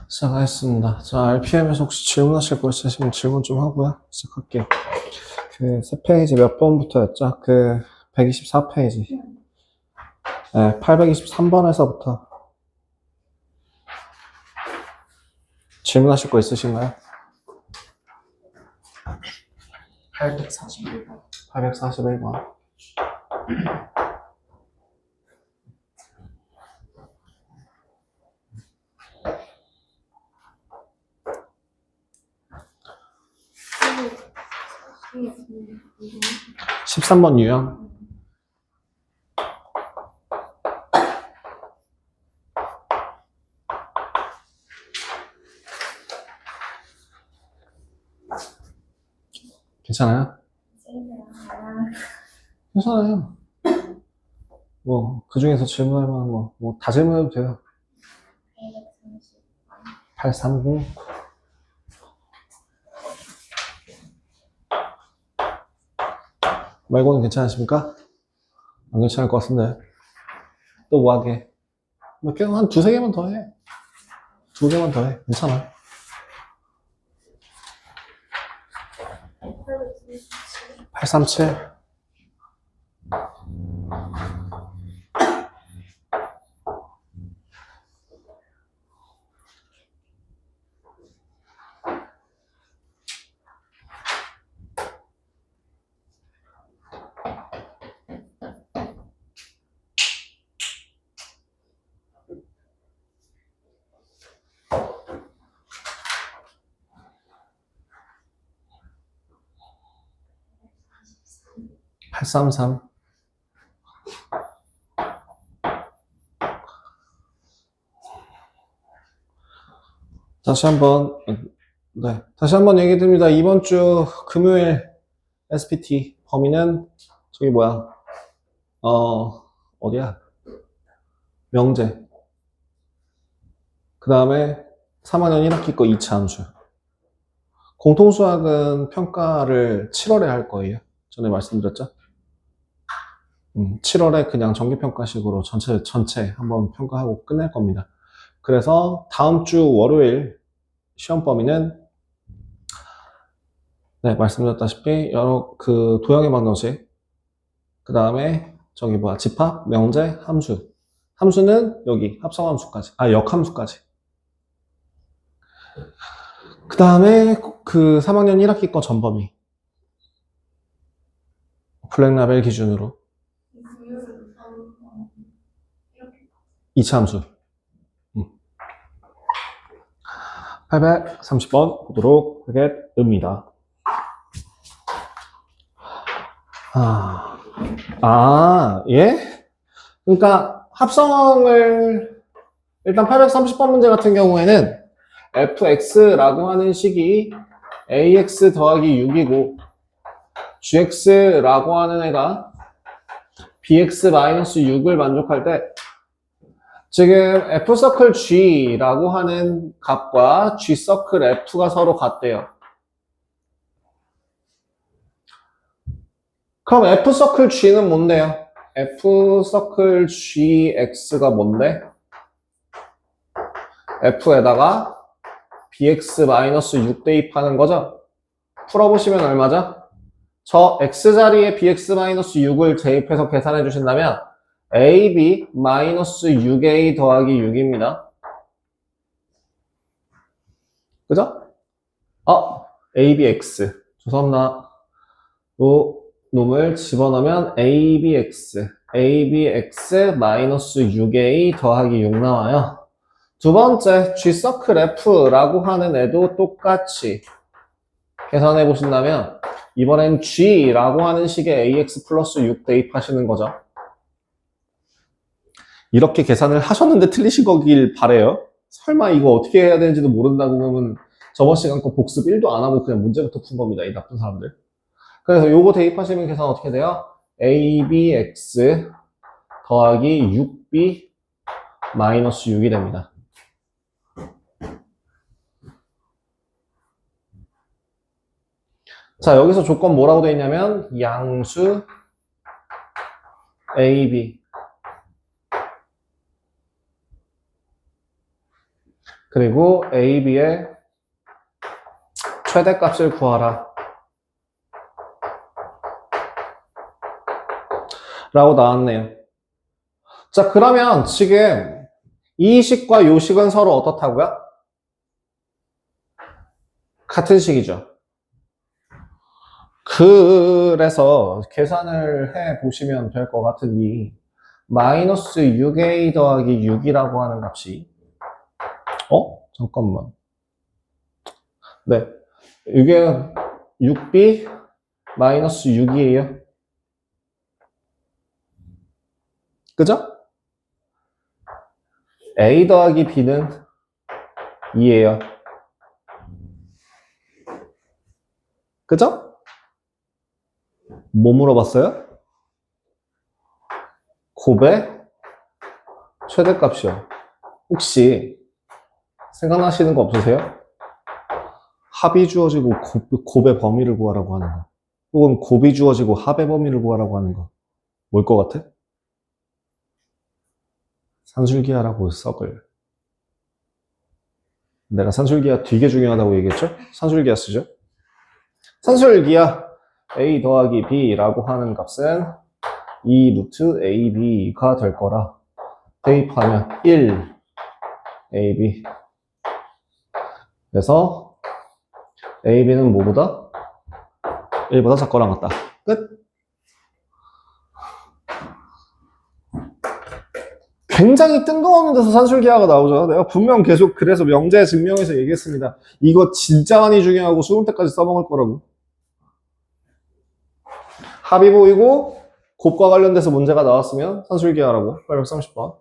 시작하겠습니다. 자, RPM에서 혹시 질문하실 거 있으시면 질문 좀 하고요. 시작할게요. 세 페이지 몇 번부터였죠? 124페이지. 네, 823번에서부터 질문하실 거 있으신가요? 841번. 841번. 네. 13번 유형. 괜찮아요? 괜찮아요. 그 중에서 질문할 만한 다 질문해도 돼요. 839. 말고는 괜찮으십니까? 안 괜찮을 것 같은데. 또 뭐 하게? 몇 개, 한 두세 개만 더 해. 두 개만 더 해. 괜찮아. 837. (833) 다시 한번 얘기 드립니다. 이번 주 금요일 SPT 범위는 저기 어디야? 명제. 그 다음에 3학년 1학기 거 2차 함수. 공통수학은 평가를 7월에 할 거예요. 전에 말씀드렸죠? 7월에 그냥 정기평가식으로 전체 한번 평가하고 끝낼 겁니다. 그래서 다음 주 월요일 시험 범위는 말씀드렸다시피 도형의 방정식, 그 다음에 집합, 명제, 함수. 함수는 여기 합성함수까지, 역함수까지. 그 다음에 3학년 1학기 거 전범위. 블랙라벨 기준으로 2차 함수. 830번 보도록 하겠습니다. 예? 그러니까 합성을 일단 830번 문제 같은 경우에는 fx라고 하는 식이 ax 더하기 6이고 gx라고 하는 애가 bx 마이너스 6을 만족할 때 지금 f서클 g라고 하는 값과 g서클 f가 서로 같대요. 그럼 f서클 g는 뭔데요? f서클 gx가 뭔데? f에다가 bx-6 대입하는 거죠? 풀어보시면 얼마죠? 저 x자리에 bx-6을 대입해서 계산해 주신다면 ab-6a 더하기 6입니다. 그죠? abx. 죄송합니다. 요 놈을 집어넣으면 abx-6a 더하기 6 나와요. 두 번째, g서클 f라고 하는 애도 똑같이 계산해 보신다면 이번엔 g라고 하는 식의 ax 플러스 6 대입하시는 거죠. 이렇게 계산을 하셨는데 틀리신 거길 바래요. 설마 이거 어떻게 해야 되는지도 모른다고 그러면 저번 시간 거 복습 1도 안 하고 그냥 문제부터 푼 겁니다. 이 나쁜 사람들. 그래서 요거 대입하시면 계산 어떻게 돼요? abx 더하기 6b 마이너스 6이 됩니다. 자, 여기서 조건 뭐라고 되어 있냐면 양수 AB 그리고 A, B의 최대값을 구하라. 라고 나왔네요. 자, 그러면 지금 이 식과 요 식은 서로 어떻다고요? 같은 식이죠. 그래서 계산을 해 보시면 될 것 같으니 마이너스 6a 더하기 6이라고 하는 값이 잠깐만. 네, 이게 6b 마이너스 6이에요. 그죠? a 더하기 b는 2예요. 그죠? 뭐 물어봤어요? 곱의 최대값이요. 혹시 생각나시는 거 없으세요? 합이 주어지고 곱의 범위를 구하라고 하는 거. 혹은 곱이 주어지고 합의 범위를 구하라고 하는 거. 뭘 것 같아? 산술기하라고 썩을. 내가 산술기하 되게 중요하다고 얘기했죠? 산술기하 쓰죠? 산술기하 a 더하기 b라고 하는 값은 2 루트 ab가 될 거라 대입하면 1 ab. 그래서 ab는 뭐보다? 1보다 작거나 같다. 끝. 굉장히 뜬금없는 데서 산술기하가 나오죠. 내가 분명 계속 그래서 명제 증명에서 얘기했습니다. 이거 진짜 많이 중요하고 수능 때까지 써먹을 거라고. 합이 보이고 곱과 관련돼서 문제가 나왔으면 산술기하라고 830번.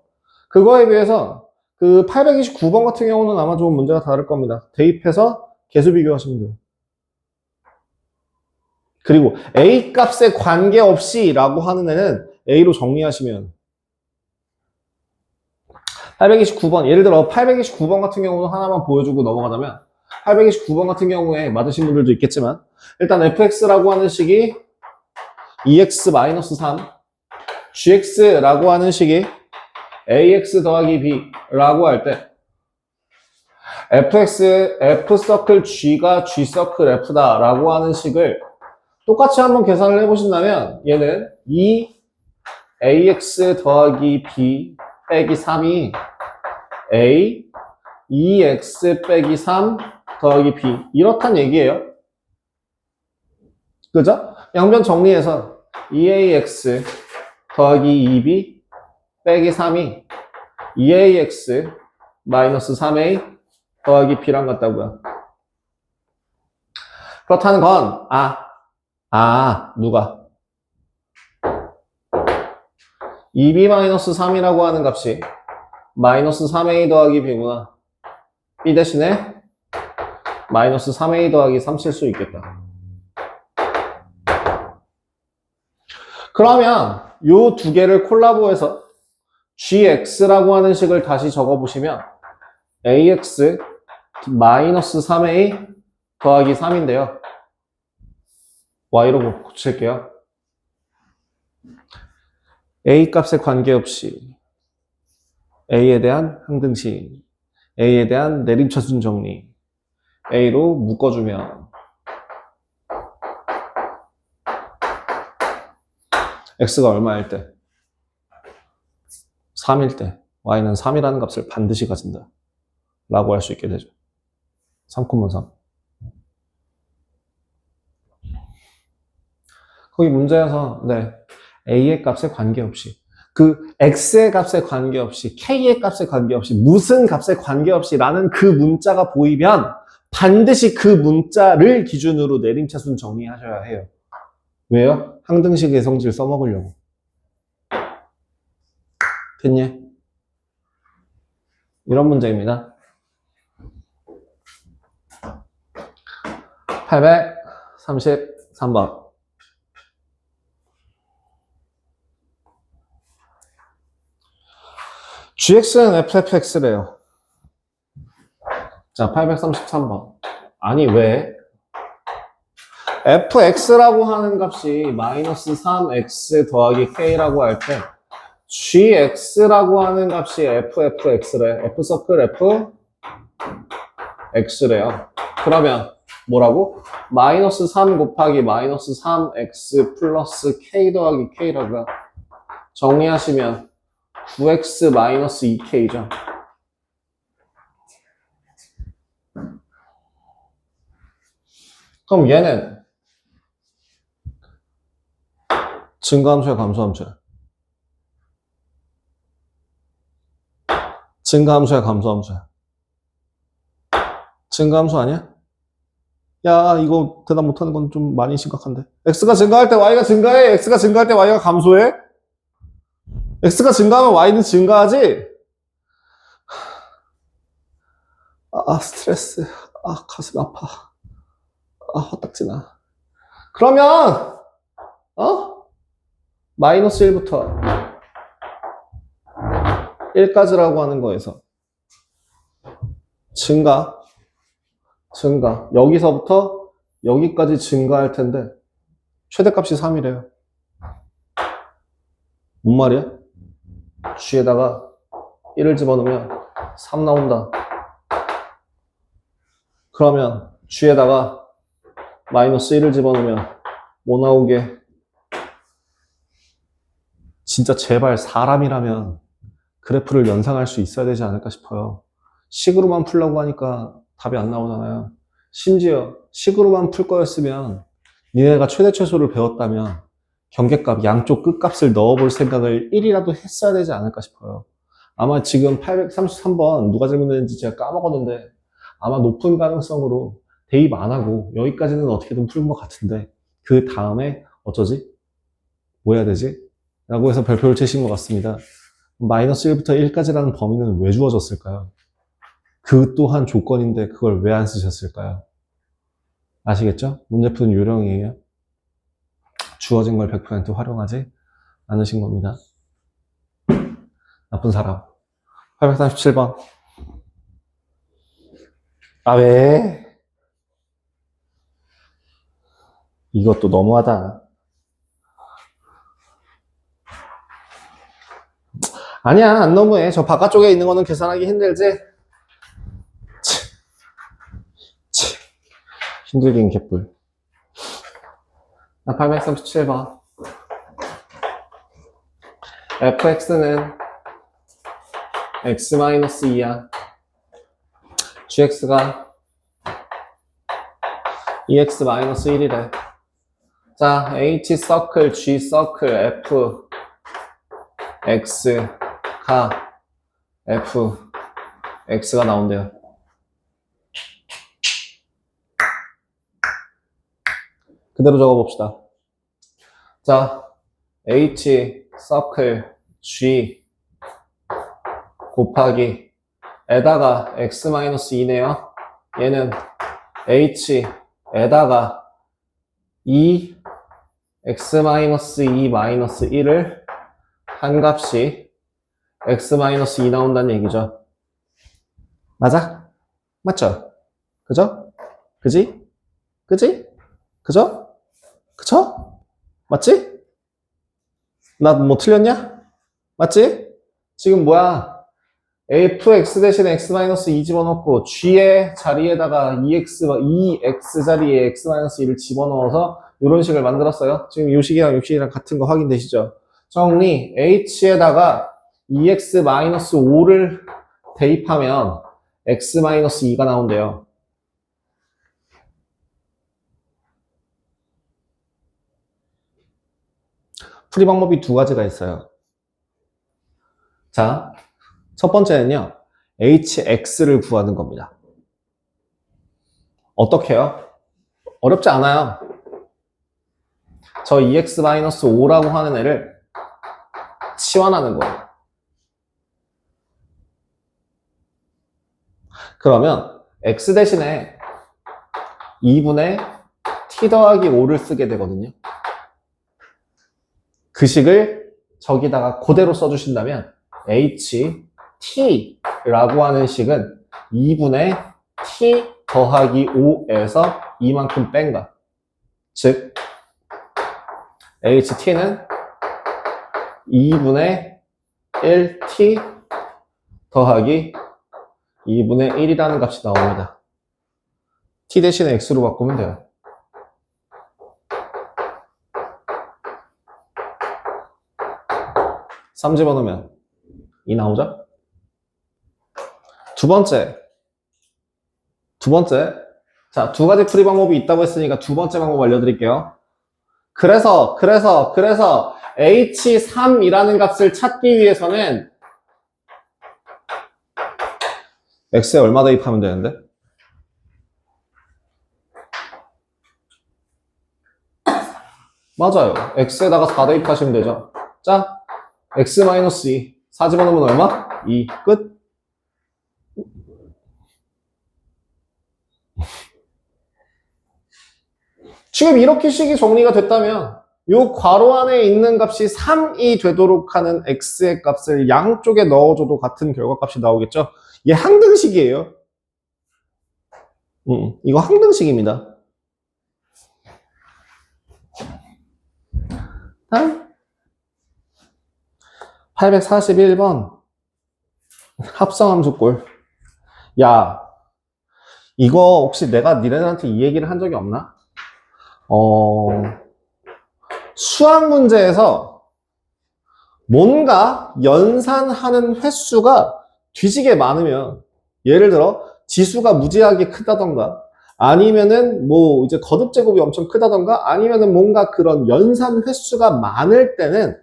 그거에 비해서 그 829번 같은 경우는 아마 좀 문제가 다를 겁니다. 대입해서 계수 비교하시면 돼요. 그리고 A 값에 관계없이 라고 하는 애는 A로 정리하시면 829번, 예를 들어 829번 같은 경우는 하나만 보여주고 넘어가자면 829번 같은 경우에 맞으신 분들도 있겠지만 일단 fx라고 하는 식이 2x-3 gx라고 하는 식이 ax 더하기 b라고 할 때 fx, f서클 g가 g서클 f다 라고 하는 식을 똑같이 한번 계산을 해보신다면 얘는 2ax 더하기 b 빼기 3이 a 2x 빼기 3 더하기 b 이렇단 얘기예요. 그죠? 양변 정리해서 2ax 더하기 2b 빼기 3이 2ax 마이너스 3a 더하기 b랑 같다고요. 그렇다는 건 누가 2b 마이너스 3이라고 하는 값이 마이너스 3a 더하기 b구나. b 대신에 마이너스 3a 더하기 3 쓸 수 있겠다. 그러면 요 두 개를 콜라보해서 gx라고 하는 식을 다시 적어보시면 ax 마이너스 3a 더하기 3인데요. y로 고칠게요. a 값에 관계없이 a에 대한 항등식, a에 대한 내림차순 정리, a로 묶어주면 x가 얼마일 때? 3일 때 y는 3이라는 값을 반드시 가진다 라고 할 수 있게 되죠. 3,3. 거기 문제에서 a의 값에 관계없이 그 x의 값에 관계없이 k의 값에 관계없이 무슨 값에 관계없이 라는 그 문자가 보이면 반드시 그 문자를 기준으로 내림차순 정리하셔야 해요. 왜요? 항등식의 성질 써먹으려고. 됐니? 이런 문제입니다. 833번. gx는 fx래요. 자, 833번. 아니, 왜? fx라고 하는 값이 마이너스 3x 더하기 k라고 할 때 gx라고 하는 값이 ffx래. f서클 f x래요. 그러면 뭐라고? 마이너스 3 곱하기 마이너스 3x 플러스 k 더하기 k라고요. 정리하시면 9x 마이너스 2k죠. 그럼 얘는 증가함수야, 감소함수야? 증가함수야, 감소함수야? 증가함수 아니야? 야, 이거 대답 못하는 건 좀 많이 심각한데. x가 증가할 때 y가 증가해? x가 증가할 때 y가 감소해? x가 증가하면 y는 증가하지? 스트레스. 가슴 아파. 화딱지나. 그러면, 마이너스 1부터 1까지라고 하는 거에서 증가. 여기서부터 여기까지 증가할 텐데, 최대값이 3이래요. 뭔 말이야? g에다가 1을 집어넣으면 3 나온다. 그러면 g에다가 마이너스 1을 집어넣으면 뭐 나오게? 진짜 제발 사람이라면 그래프를 연상할 수 있어야 되지 않을까 싶어요. 식으로만 풀려고 하니까 답이 안 나오잖아요. 심지어 식으로만 풀 거였으면 니네가 최대 최소를 배웠다면 경계값 양쪽 끝값을 넣어볼 생각을 1이라도 했어야 되지 않을까 싶어요. 아마 지금 833번 누가 질문했는지 제가 까먹었는데 아마 높은 가능성으로 대입 안 하고 여기까지는 어떻게든 푸는 것 같은데 그 다음에 어쩌지? 뭐 해야 되지? 라고 해서 별표를 치신 것 같습니다. 마이너스 1부터 1까지라는 범위는 왜 주어졌을까요? 그 또한 조건인데 그걸 왜 안 쓰셨을까요? 아시겠죠? 문제 푸는 요령이에요. 주어진 걸 100% 활용하지 않으신 겁니다. 나쁜 사람. 837번. 왜? 이것도 너무하다. 아니야, 안 너무해. 저 바깥쪽에 있는 거는 계산하기 힘들지? 힘들긴 개뿔. 837번. fx는 x-2야. gx가 2x-1이래. 자, h 서클, g 서클, f x가 f x가 나온대요. 그대로 적어봅시다. 자, h 서클 g 곱하기 에다가 x-2네요. 얘는 h에다가 2 x-2-1을 한 값이 x-2 나온다는 얘기죠. 맞아? 맞죠? 그죠? 그지? 그지? 그죠? 그쵸? 맞지? 나 뭐 틀렸냐? 맞지? 지금 뭐야? fx 대신에 x-2 집어넣고 g의 자리에다가 2x 자리에 x-1을 집어넣어서 이런 식을 만들었어요. 지금 이 식이랑 이 식이랑 같은 거 확인되시죠? 정리, h에다가 2x-5를 대입하면 x-2가 나온대요. 풀이 방법이 두 가지가 있어요. 자, 첫 번째는요, hx를 구하는 겁니다. 어떻게 해요? 어렵지 않아요. 저 2x-5라고 하는 애를 치환하는 거예요. 그러면 x 대신에 2분의 t 더하기 5를 쓰게 되거든요. 그 식을 저기다가 그대로 써주신다면 ht라고 하는 식은 2분의 t 더하기 5에서 이만큼 뺀 것. 즉 ht는 2분의 1t 더하기 2분의 1이라는 값이 나옵니다. t 대신에 x로 바꾸면 돼요. 3 집어넣으면 2 나오죠? 두 번째. 자, 두 가지 풀이 방법이 있다고 했으니까 두 번째 방법 알려드릴게요. 그래서 h3이라는 값을 찾기 위해서는 x에 얼마 대입하면 되는데? 맞아요. x에다가 4 대입하시면 되죠. 자, x-2 4 집어넣으면 얼마? 2 끝. 지금 이렇게 식이 정리가 됐다면 이 괄호 안에 있는 값이 3이 되도록 하는 x의 값을 양쪽에 넣어줘도 같은 결과값이 나오겠죠? 이게 항등식이에요. 이거 항등식입니다. 다음 841번 합성함수꼴. 야, 이거 혹시 내가 니네들한테 이 얘기를 한 적이 없나? 수학 문제에서 뭔가 연산하는 횟수가 뒤지게 많으면, 예를 들어 지수가 무지하게 크다던가 아니면은 뭐 이제 거듭 제곱이 엄청 크다던가 아니면은 뭔가 그런 연산 횟수가 많을 때는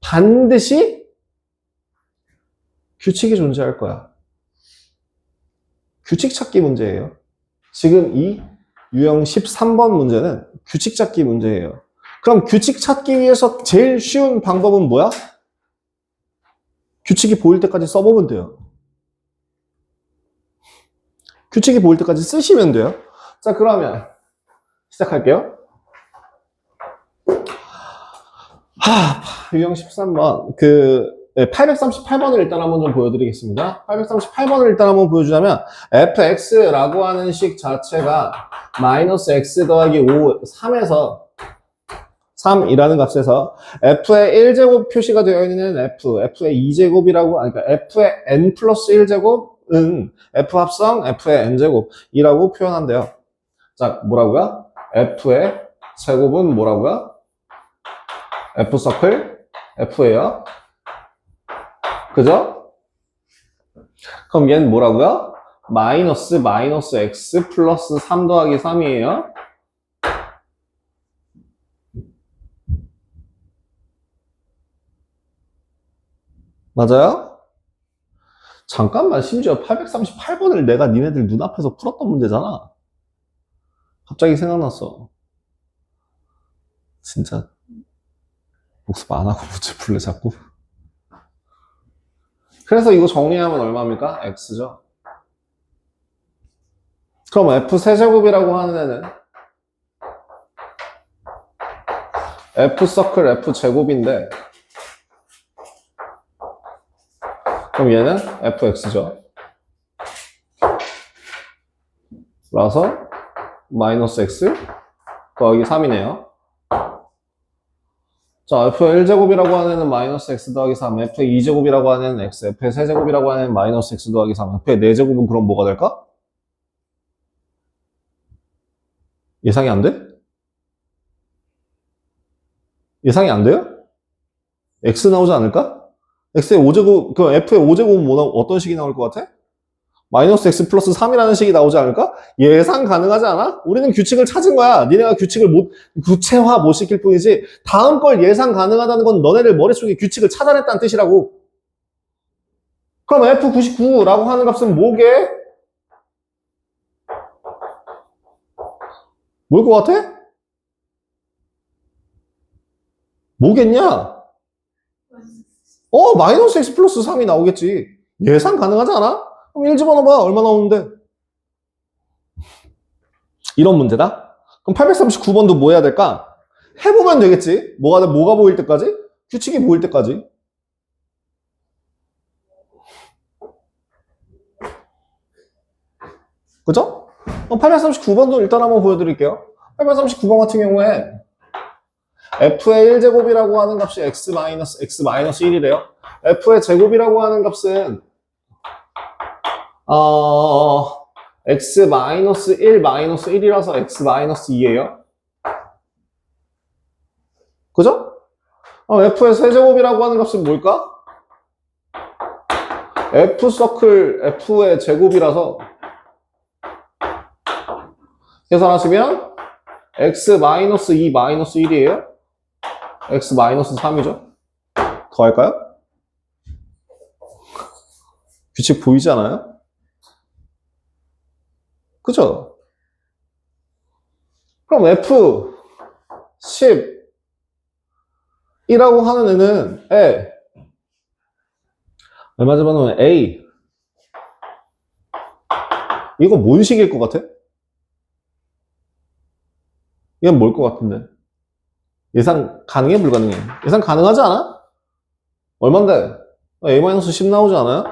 반드시 규칙이 존재할 거야. 규칙 찾기 문제예요. 지금 이 유형 13번 문제는 규칙 찾기 문제예요. 그럼 규칙 찾기 위해서 제일 쉬운 방법은 뭐야? 규칙이 보일 때까지 써보면 돼요. 규칙이 보일 때까지 쓰시면 돼요. 자, 그러면 시작할게요. 유형 13번 838번을 일단 한번 좀 보여드리겠습니다. 838번을 일단 한번 보여주자면 fx라고 하는 식 자체가 마이너스 x 더하기 5, 3에서 3이라는 값에서 f의 1제곱 표시가 되어 있는 f의 2제곱이라고, 그러니까 f의 n 플러스 1제곱은 f 합성 f의 n제곱이라고 표현한대요. 자, 뭐라고요? f의 제곱은 뭐라고요? f 서클 f예요. 그죠? 그럼 얘는 뭐라고요? 마이너스 x 플러스 3 더하기 3이에요. 맞아요? 잠깐만, 심지어 838번을 내가 니네들 눈앞에서 풀었던 문제잖아. 갑자기 생각났어. 진짜 복습 안 하고 문제 풀래 자꾸. 그래서 이거 정리하면 얼마입니까? x죠. 그럼 f 세제곱이라고 하는 애는 f 서클 f 제곱인데, 그럼 얘는 fx죠. 라서 마이너스 x 더하기 3이네요. 자, f의 1제곱이라고 하는 애는 마이너스 x 더하기 3, f의 2제곱이라고 하는 애는 x, f의 3제곱이라고 하는 애는 마이너스 x 더하기 3, f의 4제곱은 그럼 뭐가 될까? 예상이 안 돼? 예상이 안 돼요? x 나오지 않을까? x의 5제곱, 그 f의 5제곱은 어떤 식이 나올 것 같아? 마이너스 x 플러스 3이라는 식이 나오지 않을까? 예상 가능하지 않아? 우리는 규칙을 찾은 거야. 니네가 규칙을 구체화 못 시킬 뿐이지, 다음 걸 예상 가능하다는 건 너네들 머릿속에 규칙을 찾아냈다는 뜻이라고. 그럼 f99라고 하는 값은 뭐게? 뭘 것 같아? 뭐겠냐? 마이너스 x 플러스 3이 나오겠지. 예상 가능하지 않아? 그럼 1 집어넣어봐. 얼마 나오는데? 이런 문제다? 그럼 839번도 뭐 해야 될까? 해보면 되겠지. 뭐가 보일 때까지? 규칙이 보일 때까지. 그죠? 그럼 839번도 일단 한번 보여드릴게요. 839번 같은 경우에 f의 1제곱이라고 하는 값이 x-1이래요. f의 제곱이라고 하는 값은 x 마이너스 1 마이너스 1이라서 x 마이너스 2예요. 그죠? f의 세제곱이라고 하는 값은 뭘까? f 서클 f의 제곱이라서 계산하시면 x 마이너스 2 마이너스 1이에요. x 마이너스 3이죠. 더 할까요? 규칙 보이지 않아요? 그죠? 그럼 f 10이라고 하는 애는 얼마 집어넣으면 a. 이거 뭔 식일 것 같아? 이건 뭘 것 같은데? 예상 가능해? 불가능해? 예상 가능하지 않아? 얼만데? a-10 나오지 않아요?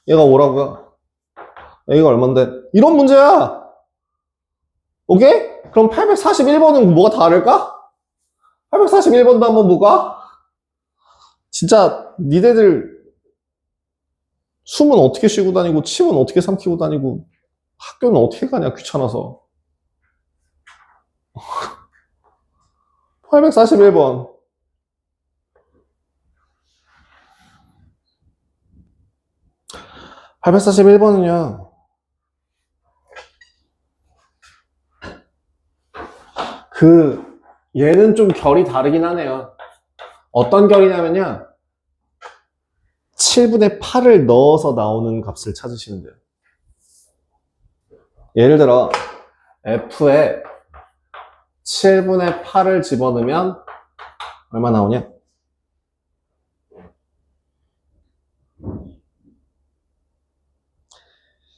얘가 5라고요. a가 얼만데? 이런 문제야! 오케이? 그럼 841번은 뭐가 다를까? 841번도 한번 볼까? 진짜 니네들 숨은 어떻게 쉬고 다니고 침은 어떻게 삼키고 다니고 학교는 어떻게 가냐 귀찮아서. 841번. 얘는 좀 결이 다르긴 하네요. 어떤 결이냐면요. 7분의 8을 넣어서 나오는 값을 찾으시면 돼요. 예를 들어 f에 7분의 8을 집어넣으면 얼마 나오냐?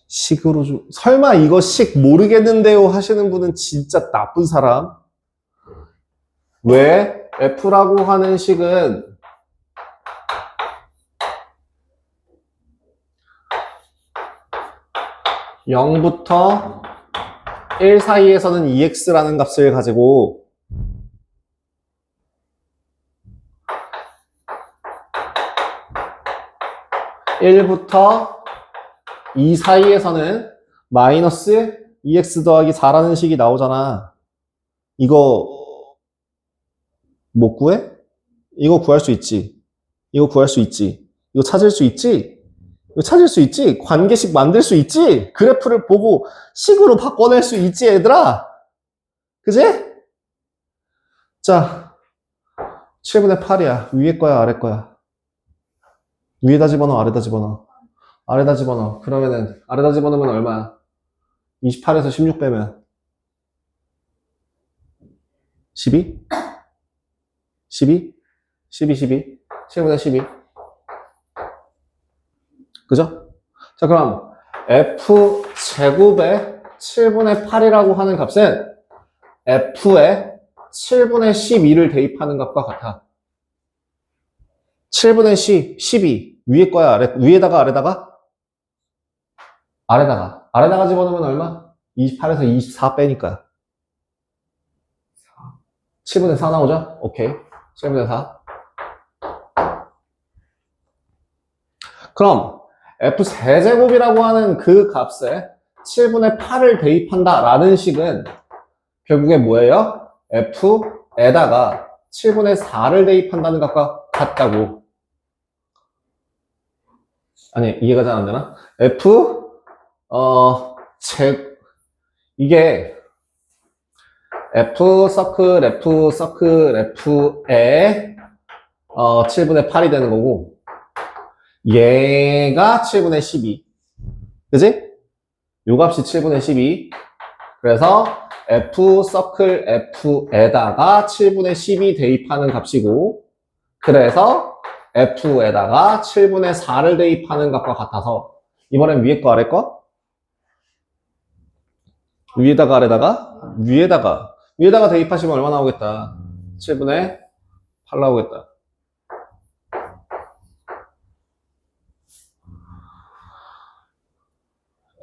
식으로 설마 이거 식 모르겠는데요 하시는 분은 진짜 나쁜 사람. 왜? f라고 하는 식은 (0부터 1) 사이에서는 ex라는 값을 가지고 (1부터 2) 사이에서는 마이너스 2x 더하기 4라는 식이 나오잖아. 이거 못 구해? 이거 구할 수 있지. 이거 구할 수 있지. 이거 찾을 수 있지. 이거 찾을 수 있지. 관계식 만들 수 있지. 그래프를 보고 식으로 바꿔낼 수 있지, 얘들아. 그지? 자, 7분의 8이야. 위에 거야, 아래 거야? 위에다 집어넣어, 아래다 집어넣어? 아래다 집어넣어. 그러면은 아래다 집어넣으면 얼마야? 28에서 16 빼면 12? 12? 12, 12. 7분의 12. 그죠? 자, 그럼 f제곱에 7분의 8이라고 하는 값은 f에 7분의 12를 대입하는 값과 같아. 7분의 12. 위에 거야, 아래? 위에다가 아래다가? 아래다가 집어넣으면 얼마? 28에서 24 빼니까 7분의 4 나오죠? 오케이. 7분의 4. 그럼 f세제곱이라고 하는 그 값에 7분의 8을 대입한다 라는 식은 결국에 뭐예요? f에다가 7분의 4를 대입한다는 값과 같다고. 아니, 이해가 잘 안 되나? 이게 f 서클 f에 7분의 8이 되는 거고, 얘가 7분의 12. 그지? 요 값이 7분의 12. 그래서 f 서클 f에다가 7분의 12 대입하는 값이고, 그래서 f에다가 7분의 4를 대입하는 값과 같아서 이번엔 위에 거 아래 거? 위에다가 아래다가? 위에다가 대입하시면 얼마 나오겠다? 7분의 8 나오겠다.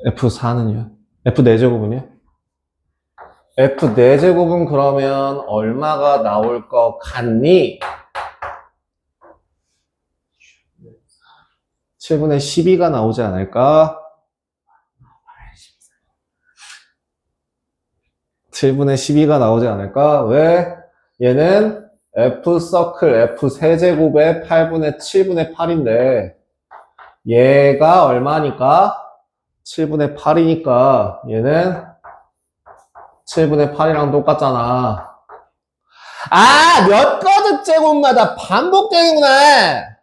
F4는요? F4제곱은요? F4제곱은 그러면 얼마가 나올 것 같니? 7분의 12가 나오지 않을까? 7분의 12가 나오지 않을까? 왜? 얘는 F 서클 F 세제곱에 8분의 7분의 8인데 얘가 얼마니까? 7분의 8이니까 얘는 7분의 8이랑 똑같잖아. 아, 몇 거듭 제곱마다 반복되는구나.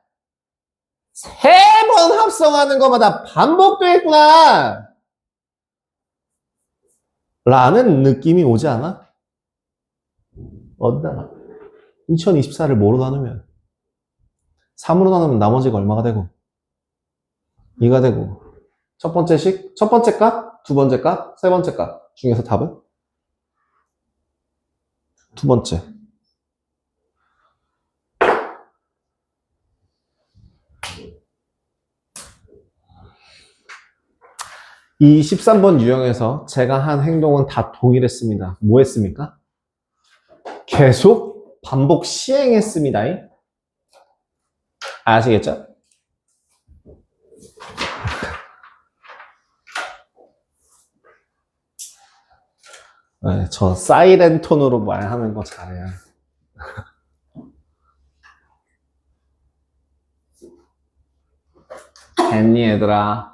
3번 합성하는 것마다 반복되겠구나. 라는 느낌이 오지 않아? 어디다가? 2024를 뭐로 나누면? 3으로 나누면 나머지가 얼마가 되고? 2가 되고. 첫 번째 식? 첫 번째 값? 두 번째 값? 세 번째 값? 중에서 답은? 두 번째. 이 13번 유형에서 제가 한 행동은 다 동일했습니다. 뭐 했습니까? 계속 반복 시행했습니다. 아시겠죠? 네, 저 사이렌 톤으로 말하는 거 잘해요. 됐니 얘들아?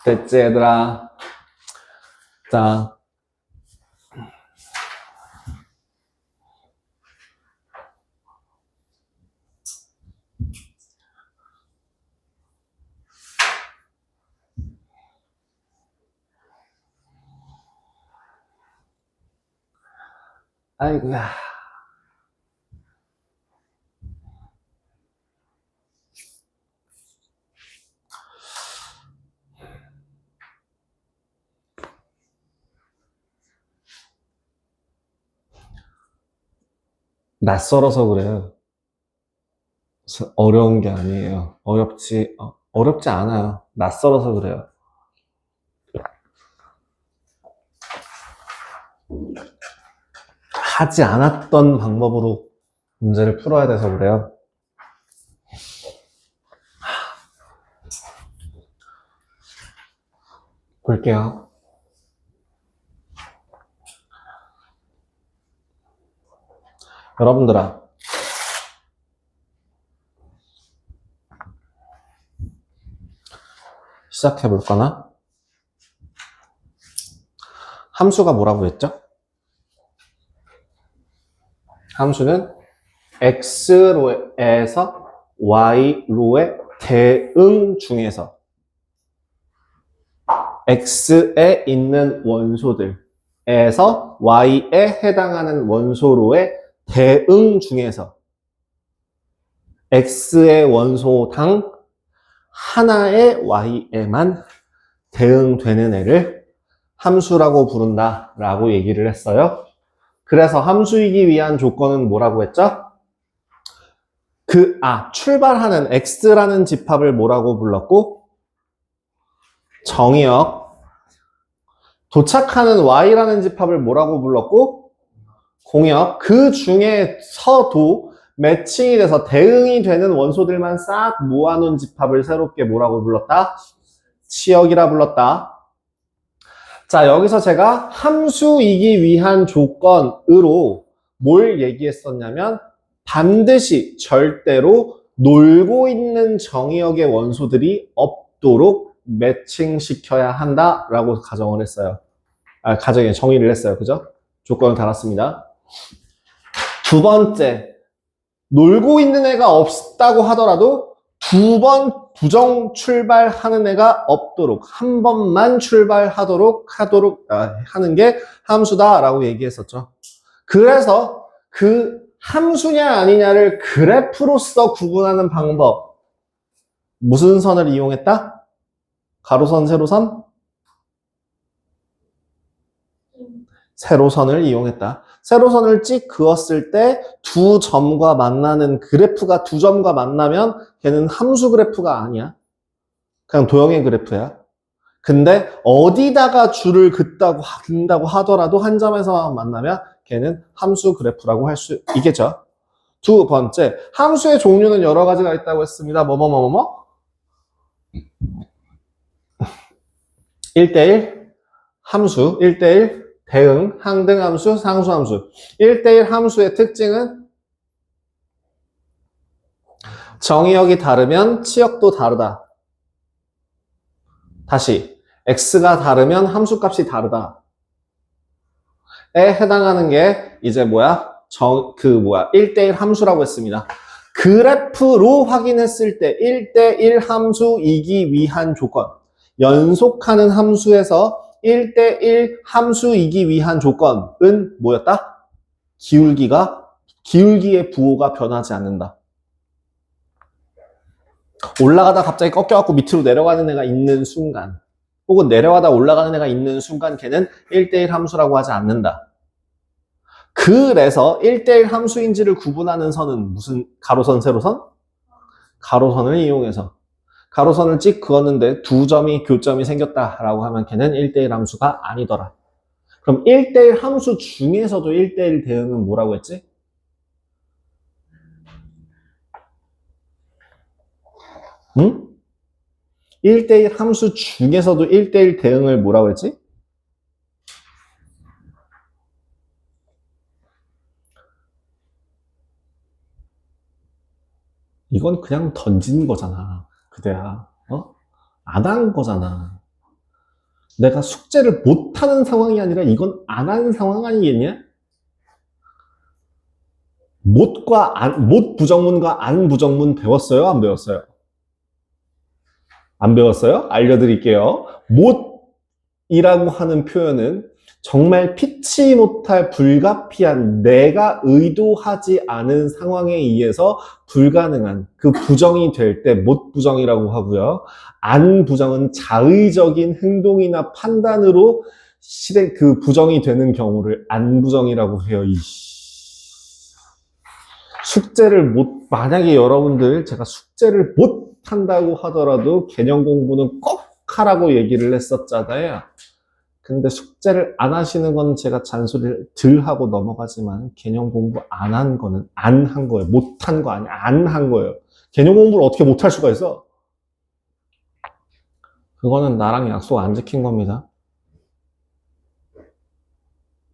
됐지 얘들아? 자, 아이고야. 낯설어서 그래요. 어려운 게 아니에요. 어렵지 않아요. 낯설어서 그래요. 하지 않았던 방법으로 문제를 풀어야 돼서 그래요. 볼게요. 여러분들아, 시작해볼까나? 함수가 뭐라고 했죠? 함수는 x로에서 y로의 대응 중에서 x에 있는 원소들에서 y에 해당하는 원소로의 대응 중에서 x의 원소당 하나의 y에만 대응되는 애를 함수라고 부른다 라고 얘기를 했어요. 그래서 함수이기 위한 조건은 뭐라고 했죠? 출발하는 x라는 집합을 뭐라고 불렀고, 정의역, 도착하는 y라는 집합을 뭐라고 불렀고, 공역, 그 중에서도 매칭이 돼서 대응이 되는 원소들만 싹 모아놓은 집합을 새롭게 뭐라고 불렀다? 치역이라 불렀다. 자, 여기서 제가 함수이기 위한 조건으로 뭘 얘기했었냐면 반드시 절대로 놀고 있는 정의역의 원소들이 없도록 매칭시켜야 한다라고 가정을 했어요. 정의를 했어요. 그죠? 조건을 달았습니다. 두 번째, 놀고 있는 애가 없다고 하더라도 두 번 부정 출발하는 애가 없도록 한 번만 출발하도록 하는 게 함수다라고 얘기했었죠. 그래서 그 함수냐 아니냐를 그래프로서 구분하는 방법, 무슨 선을 이용했다? 가로선, 세로선? 세로선을 이용했다. 세로선을 찍 그었을 때 두 점과 만나는 그래프가 두 점과 만나면 걔는 함수 그래프가 아니야. 그냥 도형의 그래프야. 근데 어디다가 줄을 긋다고 하더라도 한 점에서 만나면 걔는 함수 그래프라고 할 수 있겠죠. 두 번째, 함수의 종류는 여러 가지가 있다고 했습니다. 1대1, 함수, 1대1 대응, 항등함수, 상수함수. 1대1 함수의 특징은 정의역이 다르면 치역도 다르다. 다시, x가 다르면 함수값이 다르다. 에 해당하는 게 이제 1대1 함수라고 했습니다. 그래프로 확인했을 때 1대1 함수이기 위한 조건. 연속하는 함수에서 1대1 함수이기 위한 조건은 뭐였다? 기울기의 부호가 변하지 않는다. 올라가다 갑자기 꺾여갖고 밑으로 내려가는 애가 있는 순간, 혹은 내려가다 올라가는 애가 있는 순간 걔는 1대1 함수라고 하지 않는다. 그래서 1대1 함수인지를 구분하는 선은 무슨 가로선, 세로선? 가로선을 이용해서 가로선을 찍 그었는데 두 점이 교점이 생겼다라고 하면 걔는 1대1 함수가 아니더라. 그럼 1대1 함수 중에서도 1대1 대응은 뭐라고 했지? 응? 1대1 함수 중에서도 1대1 대응을 뭐라고 했지? 이건 그냥 던진 거잖아. 그대야. 안 한 거잖아. 내가 숙제를 못하는 상황이 아니라 이건 안 하는 상황 아니겠냐? 못 부정문과 안 부정문 배웠어요? 안 배웠어요? 안 배웠어요? 알려드릴게요. 못이라고 하는 표현은 정말 피치 못할 불가피한 내가 의도하지 않은 상황에 의해서 불가능한 그 부정이 될 때 못 부정이라고 하고요. 안 부정은 자의적인 행동이나 판단으로 그 부정이 되는 경우를 안 부정이라고 해요. 만약에 여러분들 제가 숙제를 못 한다고 하더라도 개념 공부는 꼭 하라고 얘기를 했었잖아요. 근데 숙제를 안 하시는 건 제가 잔소리를 덜 하고 넘어가지만 개념 공부 안 한 거는 안 한 거예요. 못 한 거 아니야. 안 한 거예요. 개념 공부를 어떻게 못 할 수가 있어? 그거는 나랑 약속 안 지킨 겁니다.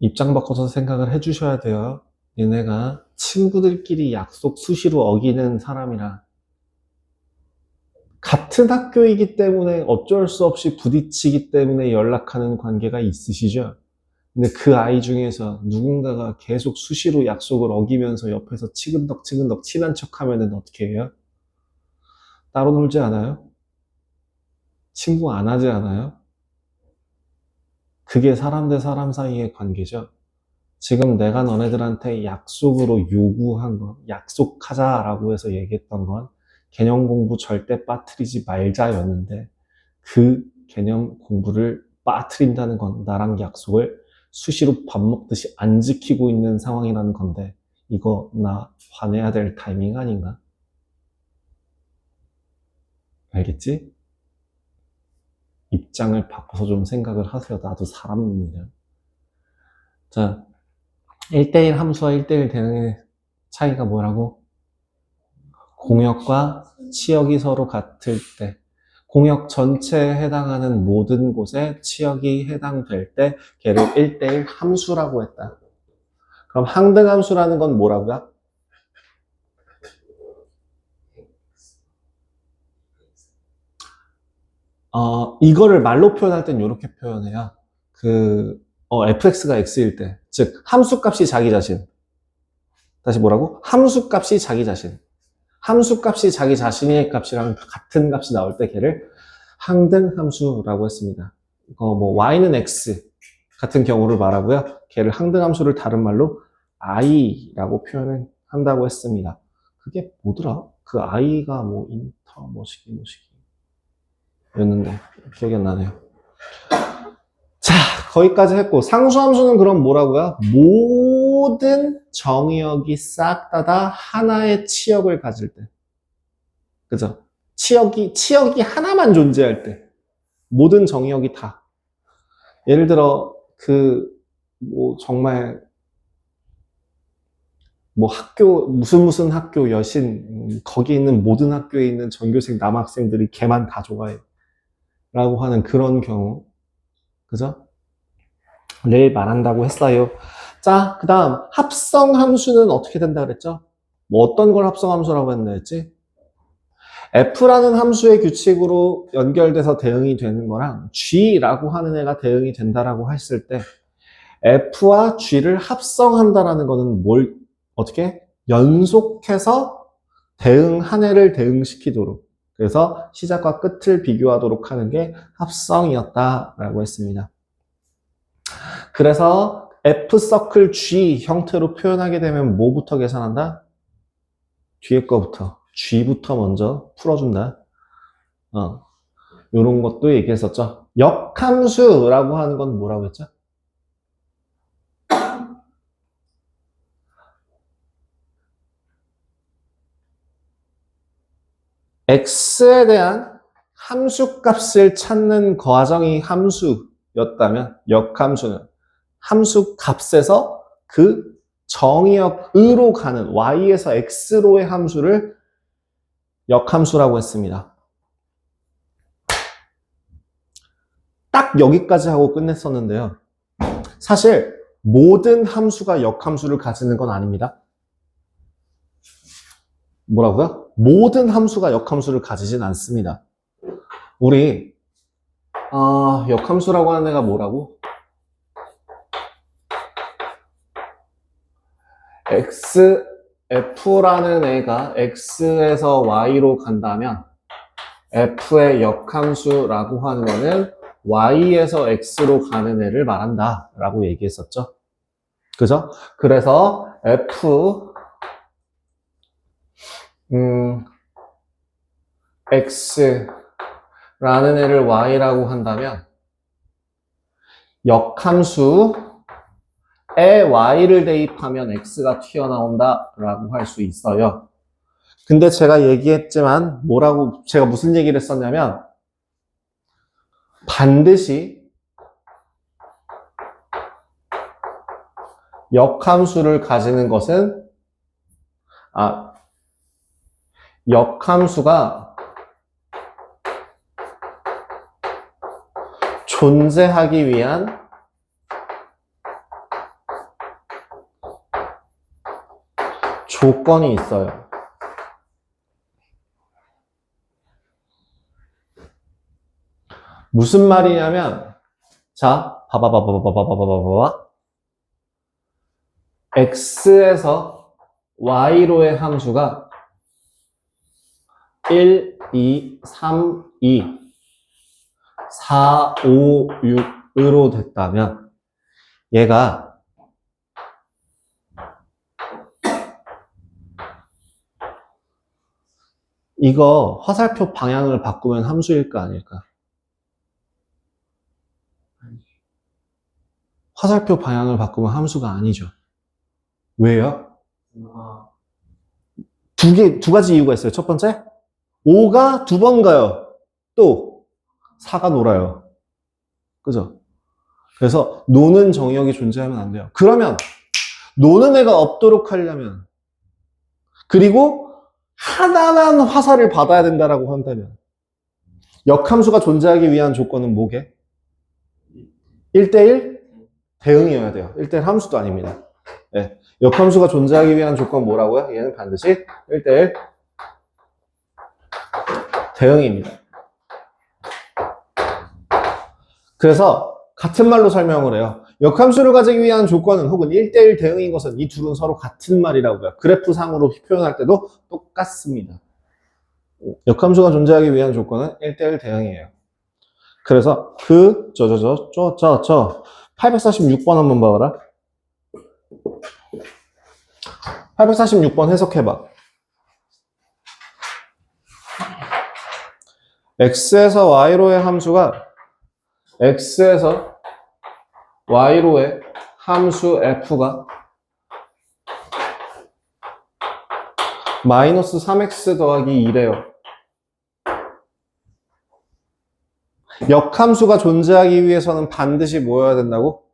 입장 바꿔서 생각을 해주셔야 돼요. 얘네가 친구들끼리 약속 수시로 어기는 사람이라 같은 학교이기 때문에 어쩔 수 없이 부딪히기 때문에 연락하는 관계가 있으시죠? 근데 그 아이 중에서 누군가가 계속 수시로 약속을 어기면서 옆에서 치근덕치근덕 친한 척 하면은 어떻게 해요? 따로 놀지 않아요? 친구 안 하지 않아요? 그게 사람 대 사람 사이의 관계죠. 지금 내가 너네들한테 약속으로 요구한 거, 약속하자라고 해서 얘기했던 건 개념 공부 절대 빠뜨리지 말자였는데 그 개념 공부를 빠뜨린다는 건 나랑 약속을 수시로 밥 먹듯이 안 지키고 있는 상황이라는 건데 이거 나 화내야 될 타이밍 아닌가? 알겠지? 입장을 바꿔서 좀 생각을 하세요. 나도 사람입니다. 자, 1대1 함수와 1대1 대응의 차이가 뭐라고? 공역과 치역이 서로 같을 때, 공역 전체에 해당하는 모든 곳에 치역이 해당될 때 걔를 1대1 함수라고 했다. 그럼 항등함수라는 건 뭐라고요? 이거를 말로 표현할 땐 이렇게 표현해요. fx가 x일 때, 즉 함수값이 자기 자신. 다시 뭐라고? 함수값이 자기 자신. 함수값이 자기 자신의 값이랑 같은 값이 나올 때 걔를 항등함수라고 했습니다. y는 x 같은 경우를 말하고요. 걔를 항등함수를 다른 말로 i라고 표현을 한다고 했습니다. 그게 뭐더라? 그 i가 인터 뭐시기 였는데 기억이 안 나네요. 자, 거기까지 했고 상수함수는 그럼 뭐라고요? 모든 정의역이 싹 다 하나의 치역을 가질 때, 그죠? 치역이 하나만 존재할 때 모든 정의역이 다, 예를 들어 정말 학교 무슨 학교 여신 거기 있는 모든 학교에 있는 전교생 남학생들이 걔만 다 좋아해 라고 하는 그런 경우, 그죠? 를 말한다고 했어요. 자, 그 다음 합성함수는 어떻게 된다 그랬죠? 뭐 어떤 걸 합성함수라고 했나 했지? F라는 함수의 규칙으로 연결돼서 대응이 되는 거랑 G라고 하는 애가 대응이 된다라고 했을 때 F와 G를 합성한다라는 거는 뭘 어떻게? 연속해서 대응 한 애를 대응시키도록 그래서 시작과 끝을 비교하도록 하는 게 합성이었다라고 했습니다. 그래서 F서클 G 형태로 표현하게 되면 뭐부터 계산한다? 뒤에 거부터 G부터 먼저 풀어준다. 요런 것도 얘기했었죠. 역함수라고 하는 건 뭐라고 했죠? X에 대한 함수 값을 찾는 과정이 함수였다면 역함수는 함수 값에서 그 정의역으로 가는 Y에서 X로의 함수를 역함수라고 했습니다. 딱 여기까지 하고 끝냈었는데요. 사실 모든 함수가 역함수를 가지는 건 아닙니다. 뭐라고요? 모든 함수가 역함수를 가지진 않습니다. 우리 역함수라고 하는 애가 뭐라고? F라는 애가 X에서 Y로 간다면 F의 역함수라고 하는 거는 Y에서 X로 가는 애를 말한다 라고 얘기했었죠. 그죠? 그래서 X라는 애를 Y라고 한다면 역함수에 Y를 대입하면 X가 튀어나온다 라고 할 수 있어요. 근데 제가 얘기했지만 제가 무슨 얘기를 했었냐면 반드시 역함수를 가지는 것은 역함수가 존재하기 위한 조건이 있어요. 무슨 말이냐면 자, 봐봐. X에서 Y로의 함수가 1, 2, 3, 2, 4, 5, 6으로 됐다면 얘가 이거 화살표 방향을 바꾸면 함수일까 아닐까? 화살표 방향을 바꾸면 함수가 아니죠. 왜요? 두 가지 이유가 있어요. 첫 번째, 5가 두 번 가요. 또 4가 놀아요. 그죠? 그래서 노는 정의역이 존재하면 안 돼요. 그러면 노는 애가 없도록 하려면 그리고 하나만 화살을 받아야 된다라고 한다면 역함수가 존재하기 위한 조건은 뭐게? 1대1 대응이어야 돼요. 1대1 함수도 아닙니다. 네. 역함수가 존재하기 위한 조건 뭐라고요? 얘는 반드시 1대1 대응입니다. 그래서 같은 말로 설명을 해요. 역함수를 가지기 위한 조건은 혹은 1대1 대응인 것은 이 둘은 서로 같은 말이라고요. 그래프상으로 표현할 때도 똑같습니다. 역함수가 존재하기 위한 조건은 1대1 대응이에요. 그래서 846번 한번 봐봐라. 846번 해석해봐. X에서 Y로의 함수가 X에서 Y로의 함수 F가 마이너스 3X 더하기 2래요. 역함수가 존재하기 위해서는 반드시 뭐여야 된다고?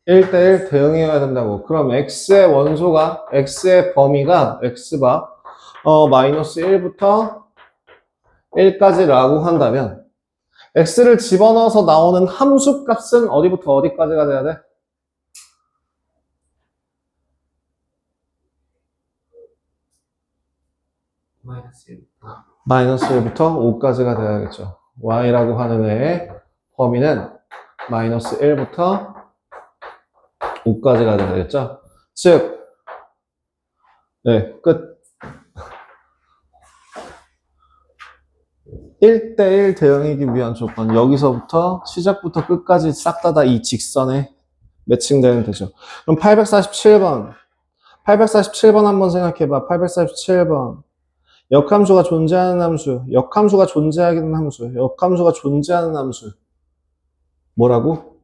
1대1 대응해야 된다고. 그럼 X의 원소가, X의 범위가 X바, 마이너스 1부터 1까지라고 한다면 x를 집어넣어서 나오는 함수 값은 어디부터 어디까지가 돼야 돼? 마이너스 1부터 5까지가 돼야겠죠. y라고 하는 애의 범위는 마이너스 1부터 5까지가 되겠죠. 즉, 네, 끝. 1대1 대응이기 위한 조건. 여기서부터 시작부터 끝까지 싹 다 이 직선에 매칭되면 되죠. 그럼 847번. 847번 한번 생각해봐. 847번. 역함수가 존재하는 함수. 역함수가 존재하는 함수. 역함수가 존재하는 함수. 뭐라고?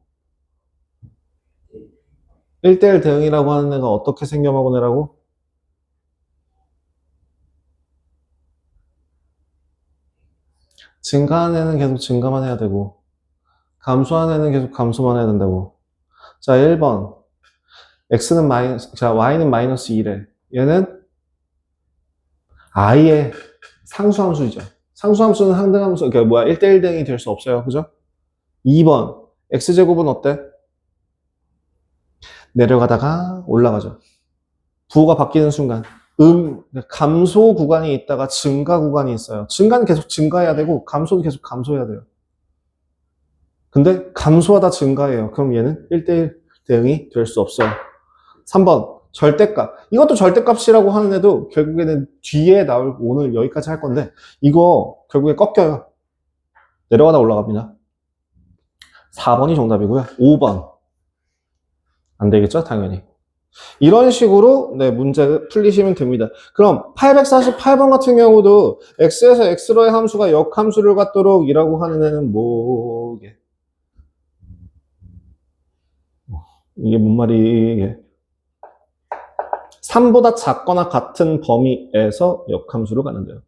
1대1 대응이라고 하는 애가 어떻게 생겨먹은 애라고? 증가하는 애는 계속 증가만 해야 되고, 감소하는 애는 계속 감소만 해야 된다고. 자, 1번. y는 마이너스 2래. 얘는 i의 상수함수이죠. 상수함수는 항등함수, 그러니까 1대1 대응이 될 수 없어요. 그죠? 2번. x제곱은 어때? 내려가다가 올라가죠. 부호가 바뀌는 순간 감소 구간이 있다가 증가 구간이 있어요. 증가는 계속 증가해야 되고 감소도 계속 감소해야 돼요. 근데 감소하다 증가해요. 그럼 얘는 1대1 대응이 될 수 없어요. 3번 절대값. 이것도 절대값이라고 하는 애도 결국에는 뒤에 나올, 오늘 여기까지 할 건데 이거 결국에 꺾여요. 내려가다 올라갑니다. 4번이 정답이고요. 5번 안 되겠죠? 당연히. 이런 식으로 네, 문제 풀리시면 됩니다. 그럼 848번 같은 경우도 x에서 x로의 함수가 역함수를 갖도록 이라고 하는 애는 뭐게? 이게 뭔 말이 이게? 3보다 작거나 같은 범위에서 역함수로 가는데요.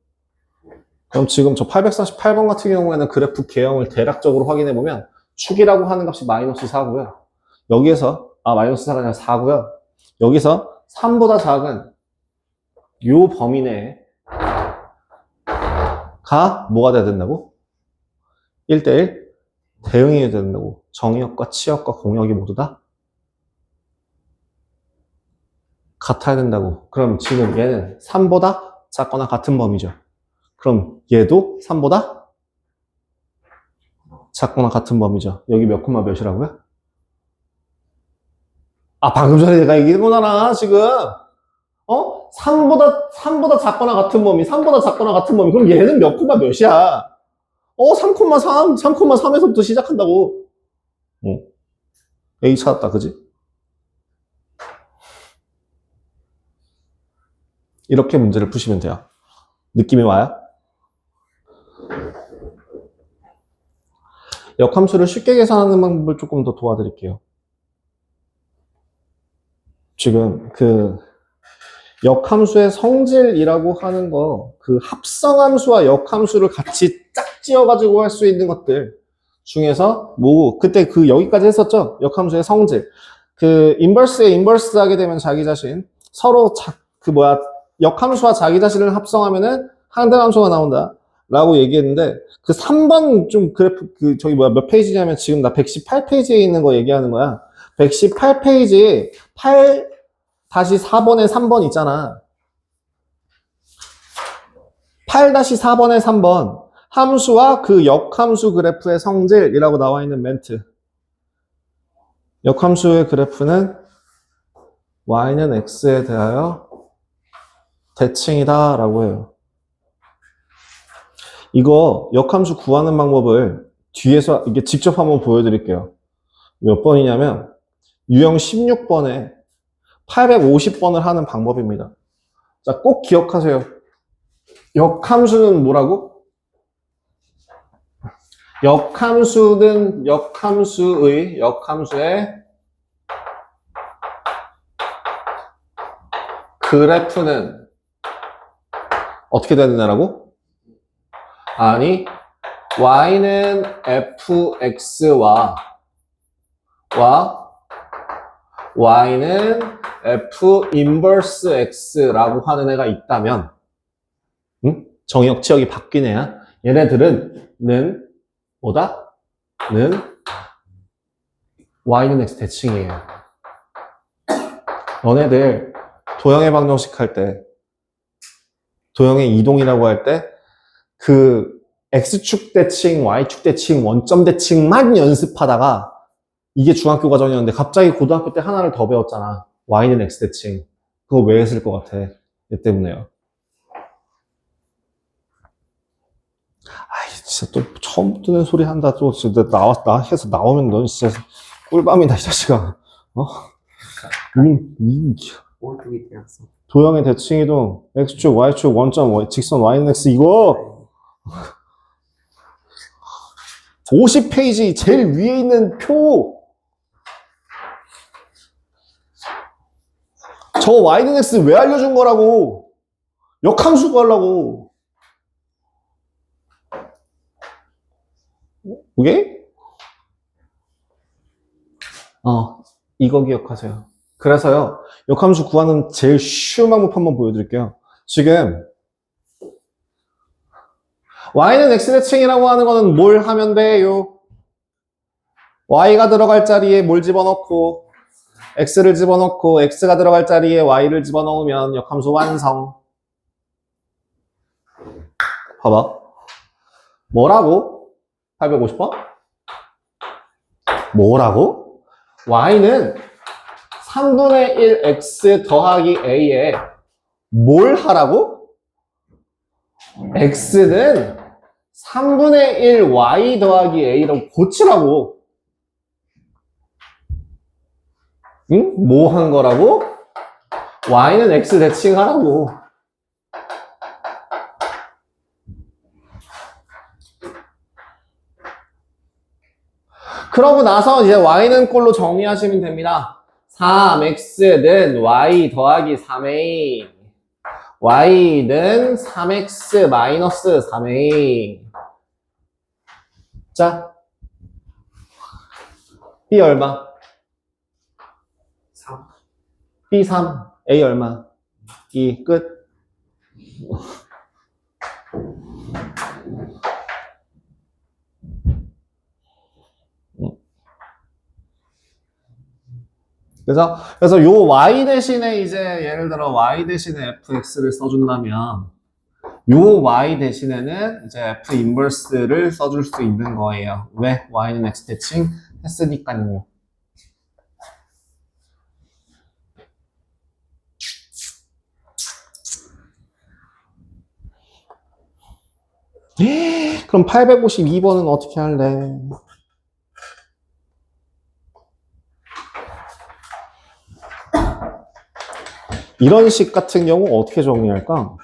그럼 지금 저 848번 같은 경우에는 그래프 개형을 대략적으로 확인해 보면 축이라고 하는 값이 마이너스 4고요. 여기에서 마이너스 4가 아니라 4고요. 여기서 3보다 작은 요 범위 내가 뭐가 돼야 된다고? 1대1 대응이 돼야 된다고. 정의역과 치역과 공역이 모두 다 같아야 된다고. 그럼 지금 얘는 3보다 작거나 같은 범위죠. 그럼 얘도 3보다 작거나 같은 범위죠. 여기 몇 콤마 몇이라고요? 방금 전에 내가 얘기한 거잖아, 지금. 3보다 작거나 같은 범위, 3보다 작거나 같은 범위. 그럼 얘는 몇 콤마 몇이야? 3,3, 3,3에서부터 시작한다고. A 찾았다, 그지? 이렇게 문제를 푸시면 돼요. 느낌이 와요? 역함수를 쉽게 계산하는 방법을 조금 더 도와드릴게요. 지금 역함수의 성질이라고 하는 거, 합성함수와 역함수를 같이 짝지어가지고 할 수 있는 것들 중에서 그때 여기까지 했었죠? 역함수의 성질. 인버스에 인버스 하게 되면 자기 자신, 서로 역함수와 자기 자신을 합성하면은 항등함수가 나온다. 라고 얘기했는데, 3번 그래프, 몇 페이지냐면 지금 나 118페이지에 있는 거 얘기하는 거야. 118페이지에 8-4번에 3번 있잖아. 8-4번에 3번. 함수와 역함수 그래프의 성질이라고 나와 있는 멘트. 역함수의 그래프는 y는 x에 대하여 대칭이다 라고 해요. 이거 역함수 구하는 방법을 뒤에서 이게 직접 한번 보여드릴게요. 몇 번이냐면 유형 16번에 850번을 하는 방법입니다. 자, 꼭 기억하세요. 역함수는 뭐라고? 역함수는 역함수의 그래프는 어떻게 되느냐라고? 아니, y는 fx와 y는 f 인버스 x라고 하는 애가 있다면, 정의역 치역이 바뀐 애야. 얘네들은 뭐다? 는 y는 x 대칭이에요. 너네들 도형의 방정식 할 때, 도형의 이동이라고 할 때, 그 x축 대칭, y축 대칭, 원점 대칭만 연습하다가 이게 중학교 과정이었는데 갑자기 고등학교 때 하나를 더 배웠잖아. y는 x 대칭. 그거 왜 했을 것 같아? 얘 때문에요. 아이, 진짜 또 처음 듣는 소리 한다. 또 진짜 해서 나오면 넌 진짜 꿀밤이다, 이 자식아. 어? 오른쪽이 대학생. 도형의 대칭이동, x축, y축, 원점, 직선, y는 x, 이거 50페이지 제일 위에 있는 표. 저 y는 x 왜 알려준 거라고? 역함수 구하려고. 오케이? 이거 기억하세요. 그래서요, 역함수 구하는 제일 쉬운 방법 한번 보여드릴게요. 지금 y는 x 대칭이라고 하는 거는 뭘 하면 돼요? y가 들어갈 자리에 뭘 집어넣고 x를 집어넣고 x가 들어갈 자리에 y를 집어넣으면 역함수 완성. 봐봐. 뭐라고? 850번? 뭐라고? y는 3분의 1 x 더하기 a에 뭘 하라고? x는 3분의 1 y 더하기 a라고 고치라고. 응? 뭐 한 거라고? y는 x 대칭하라고. 그러고 나서 이제 y는 꼴로 정리하시면 됩니다. 3x는 y 더하기 3a. y는 3x 마이너스 3a. 자, b 얼마? 3. b 3, a 얼마? 2, 끝. 그래서 요 y 대신에 이제 예를 들어 y 대신에 fx를 써준다면 요 y 대신에는 이제 f 인버스를 써줄 수 있는 거예요. 왜? y는 x 대칭 했으니까요. 그럼 852번은 어떻게 할래? 이런 식 같은 경우 어떻게 정리할까?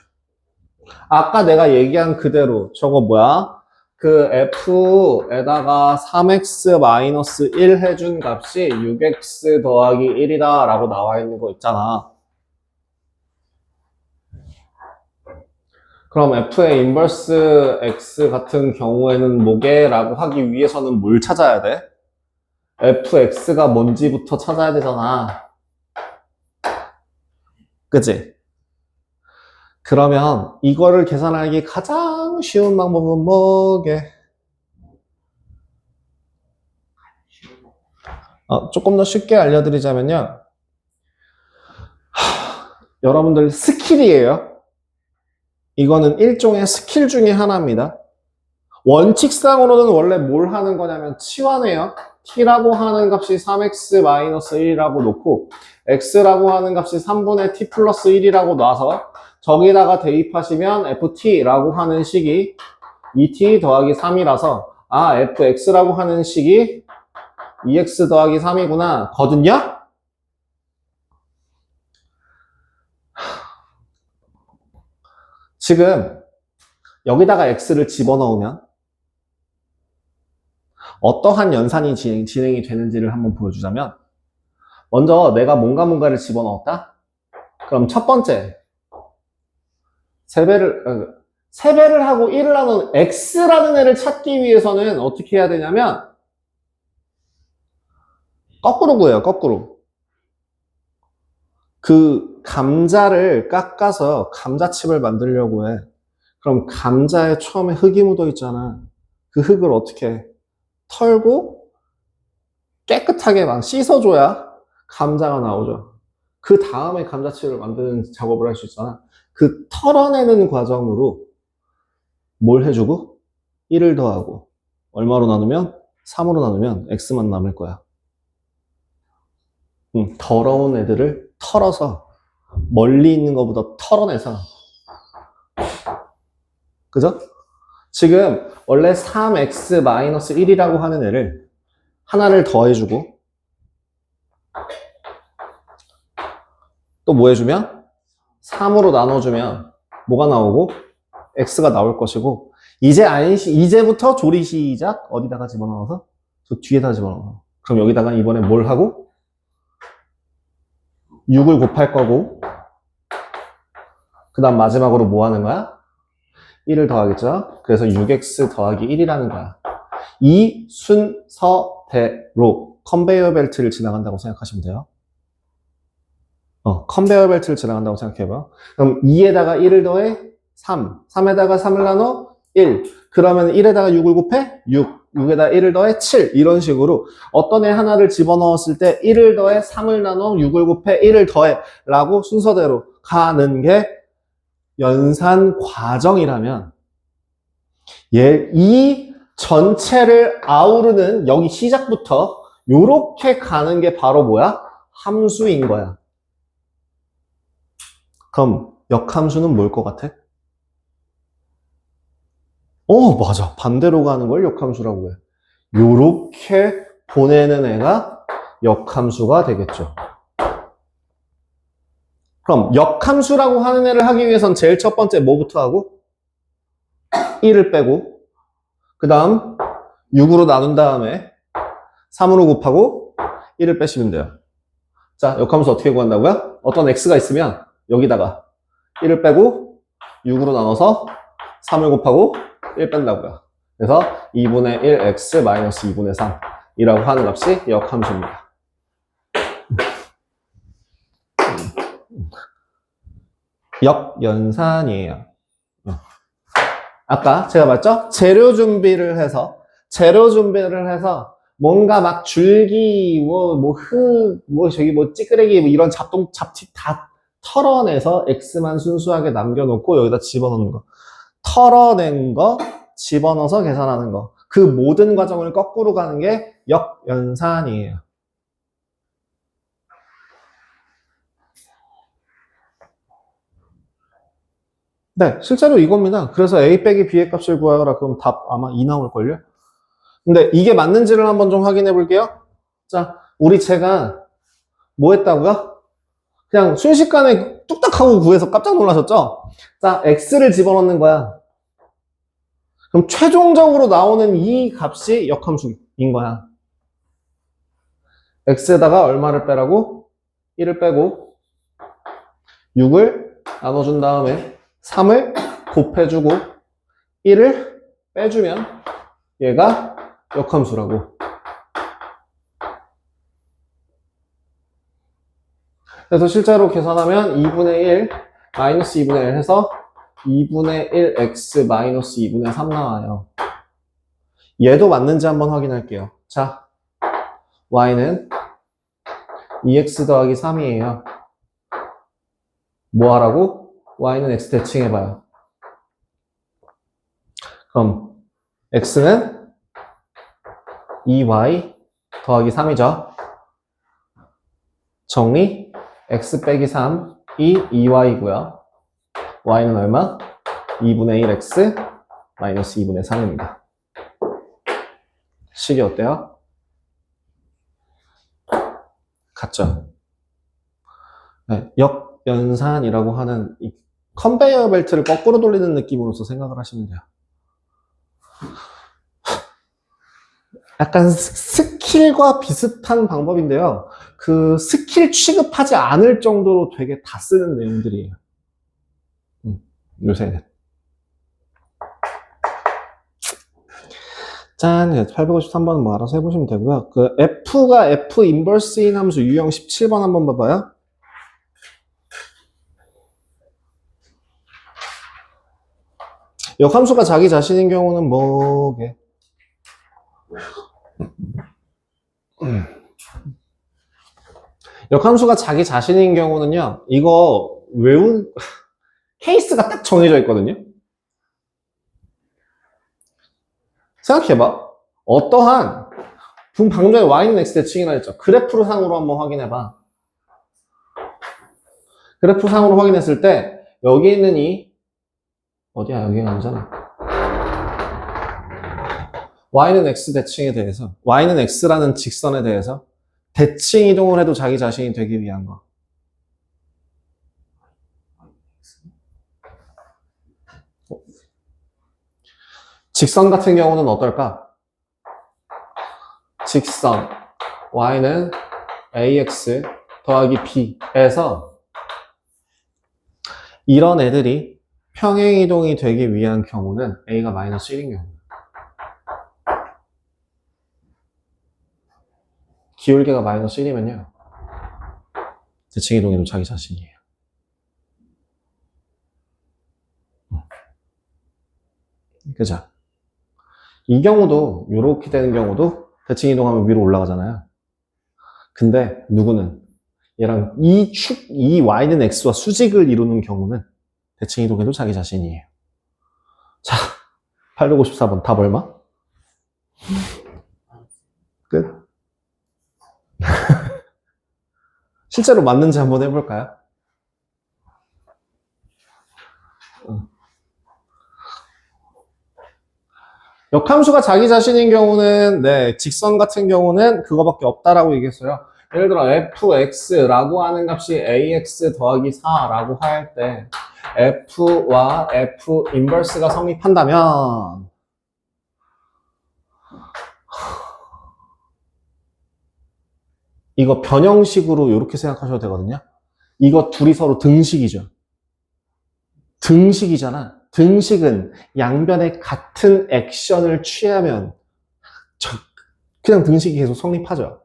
아까 내가 얘기한 그대로 저거 뭐야? 그 f에다가 3x-1 해준 값이 6x 더하기 1이다 라고 나와 있는 거 있잖아. 그럼 f의 인버스 x 같은 경우에는 뭐게? 라고 하기 위해서는 뭘 찾아야 돼? fx가 뭔지부터 찾아야 되잖아. 그치? 그러면 이거를 계산하기 가장 쉬운 방법은 뭐게? 조금 더 쉽게 알려드리자면요. 여러분들 스킬이에요. 이거는 일종의 스킬 중에 하나입니다. 원칙상으로는 원래 뭘 하는 거냐면 치환해요. t라고 하는 값이 3x-1이라고 놓고 x라고 하는 값이 3분의 t 플러스 1이라고 놔서 저기다가 대입하시면 ft라고 하는 식이 2t 더하기 3이라서 fx라고 하는 식이 2x 더하기 3이구나 거든요? 지금 여기다가 x를 집어넣으면 어떠한 연산이 진행이 되는지를 한번 보여주자면 먼저 내가 뭔가를 집어넣었다? 그럼 첫 번째 세배를 하고 1을 나눈 x라는 애를 찾기 위해서는 어떻게 해야 되냐면 거꾸로 구해요. 거꾸로. 그 감자를 깎아서 감자칩을 만들려고 해. 그럼 감자에 처음에 흙이 묻어 있잖아. 그 흙을 어떻게 해? 털고 깨끗하게 막 씻어줘야 감자가 나오죠. 그 다음에 감자칩을 만드는 작업을 할 수 있잖아. 그 털어내는 과정으로 뭘 해주고 1을 더하고 얼마로 나누면 3으로 나누면 x만 남을 거야. 더러운 애들을 털어서 멀리 있는 것보다 털어내서, 그죠? 지금 원래 3x-1이라고 하는 애를 하나를 더해주고 또 뭐 해주면 3으로 나눠주면 뭐가 나오고 x가 나올 것이고, 이제부터 조리 시작. 어디다가 집어넣어서? 저 뒤에다 집어넣어. 그럼 여기다가 이번에 뭘 하고 6을 곱할 거고, 그 다음 마지막으로 뭐 하는 거야? 1을 더하겠죠? 그래서 6x 더하기 1이라는 거야. 이 순서대로 컨베이어 벨트를 지나간다고 생각하시면 돼요. 컨베이어 벨트를 지나간다고 생각해봐. 그럼 2에다가 1을 더해 3, 3에다가 3을 나눠 1, 그러면 1에다가 6을 곱해 6, 6에다가 1을 더해 7, 이런 식으로 어떤 애 하나를 집어넣었을 때 1을 더해 3을 나눠 6을 곱해 1을 더해 라고 순서대로 가는 게 연산 과정이라면, 이 전체를 아우르는 여기 시작부터 요렇게 가는 게 바로 뭐야? 함수인 거야. 그럼 역함수는 뭘 것 같아? 맞아. 반대로 가는 걸 역함수라고 해. 요렇게 보내는 애가 역함수가 되겠죠. 그럼 역함수라고 하는 애를 하기 위해선 제일 첫 번째 뭐부터 하고? 1을 빼고, 그 다음 6으로 나눈 다음에 3으로 곱하고 1을 빼시면 돼요. 자, 역함수 어떻게 구한다고요? 어떤 x가 있으면 여기다가 1을 빼고 6으로 나눠서 3을 곱하고 1 뺀다고요. 그래서 2분의 1x 마이너스 2분의 3이라고 하는 값이 역함수입니다. 역연산이에요. 아까 제가 말했죠? 재료 준비를 해서 뭔가 막 줄기, 찌끄레기, 이런 잡티 다 털어내서 x만 순수하게 남겨놓고 여기다 집어넣는 거. 털어낸 거, 집어넣어서 계산하는 거. 그 모든 과정을 거꾸로 가는 게 역연산이에요. 네, 실제로 이겁니다. 그래서 a 빼기 b의 값을 구하라. 그럼 답 아마 2 나올걸요? 근데 이게 맞는지를 한번 좀 확인해 볼게요. 자, 제가 뭐 했다고요? 그냥 순식간에 뚝딱 하고 구해서 깜짝 놀라셨죠? 자, x를 집어넣는 거야. 그럼 최종적으로 나오는 이 값이 역함수인 거야. x에다가 얼마를 빼라고? 1을 빼고 6을 나눠준 다음에 3을 곱해주고 1을 빼주면 얘가 역함수라고. 그래서 실제로 계산하면 2분의 1 마이너스 2분의 1 해서 2분의 1x 마이너스 2분의 3 나와요. 얘도 맞는지 한번 확인할게요. 자, y는 2x 더하기 3이에요. 뭐 하라고? y는 x 대칭해봐요. 그럼 x는 2y 더하기 3이죠. 정리, x 빼기 3이 2y고요. y는 얼마? 2분의 1x 마이너스 2분의 3입니다. 식이 어때요? 같죠? 네, 역연산이라고 하는 이 컨베이어 벨트를 거꾸로 돌리는 느낌으로서 생각을 하시면 돼요. 약간 스킬과 비슷한 방법인데요. 그 스킬 취급하지 않을 정도로 되게 다 쓰는 내용들이에요. 요새는. 짠, 853번은 뭐 알아서 해보시면 되고요. 그 F가 F 인버스인 함수 유형 17번 한번 봐봐요. 역함수가 자기 자신인 경우는 뭐게? 역함수가 자기 자신인 경우는요, 이거 케이스가 딱 정해져 있거든요. 생각해봐. 어떠한, 방금 전에 y는 x 대칭이라 했죠. 그래프 상으로 한번 확인해봐. 그래프 상으로 확인했을 때, 여기 있는 어디야? 여기가 아니잖아. y는 x 대칭에 대해서, y는 x라는 직선에 대해서 대칭 이동을 해도 자기 자신이 되기 위한 거. 직선 같은 경우는 어떨까? 직선 y는 ax 더하기 b에서 이런 애들이 평행이동이 되기 위한 경우는 a가 마이너스 1인 경우. 기울기가 마이너스 1이면요. 대칭이동해도 자기 자신이에요. 그죠? 이 경우도, 이렇게 되는 경우도 대칭이동하면 위로 올라가잖아요. 근데 누구는 얘랑 이 y는 x와 수직을 이루는 경우는 대칭이동해도 자기 자신이에요. 자, 854번 답 얼마? 끝. 실제로 맞는지 한번 해볼까요? 역함수가 자기 자신인 경우는, 네, 직선 같은 경우는 그거밖에 없다라고 얘기했어요. 예를 들어 fx라고 하는 값이 ax 더하기 4라고 할 때 f와 f 인버스가 성립한다면 이거 변형식으로 이렇게 생각하셔도 되거든요. 이거 둘이 서로 등식이죠. 등식이잖아. 등식은 양변에 같은 액션을 취하면 그냥 등식이 계속 성립하죠.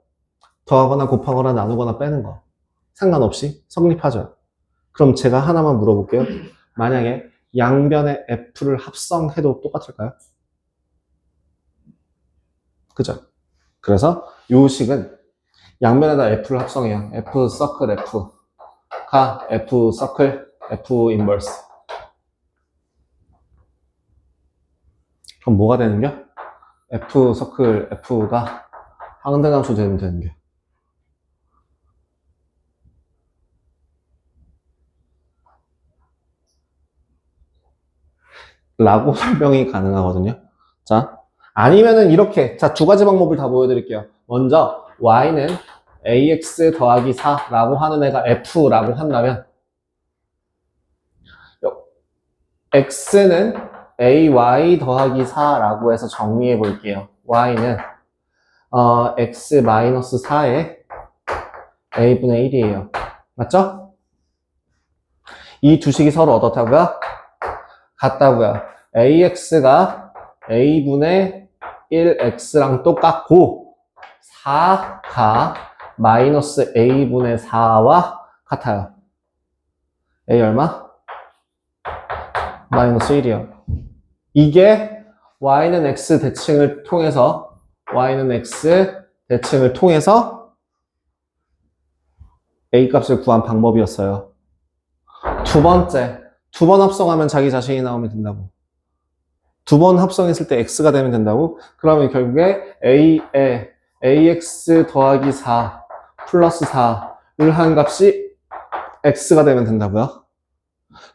더하거나 곱하거나 나누거나 빼는 거 상관없이 성립하죠. 그럼 제가 하나만 물어볼게요. 만약에 양변의 f를 합성해도 똑같을까요? 그죠? 그래서 요 식은 양변에다 f를 합성해요. f 서클 f가 f 서클 f 인버스. 그럼 뭐가 되는겨? f 서클 f가 항등함수 되면 되는겨. 라고 설명이 가능하거든요. 자, 아니면은 이렇게, 자, 두 가지 방법을 다 보여드릴게요. 먼저 y는 ax 더하기 4라고 하는 애가 f라고 한다면 x는 ay 더하기 4라고 해서 정리해 볼게요. y는 x 마이너스 4에 a분의 1이에요. 맞죠? 이 두 식이 서로 어떻다고요? 같다고요. ax가 a분의 1x랑 똑같고 4가 마이너스 a분의 4와 같아요. a 얼마? 마이너스 1이요. 이게 y는 x 대칭을 통해서 a 값을 구한 방법이었어요. 두 번째, 두 번 합성하면 자기 자신이 나오면 된다고. 두 번 합성했을 때 x가 되면 된다고? 그러면 결국에 ax 더하기 4 플러스 4를 한 값이 x가 되면 된다고요?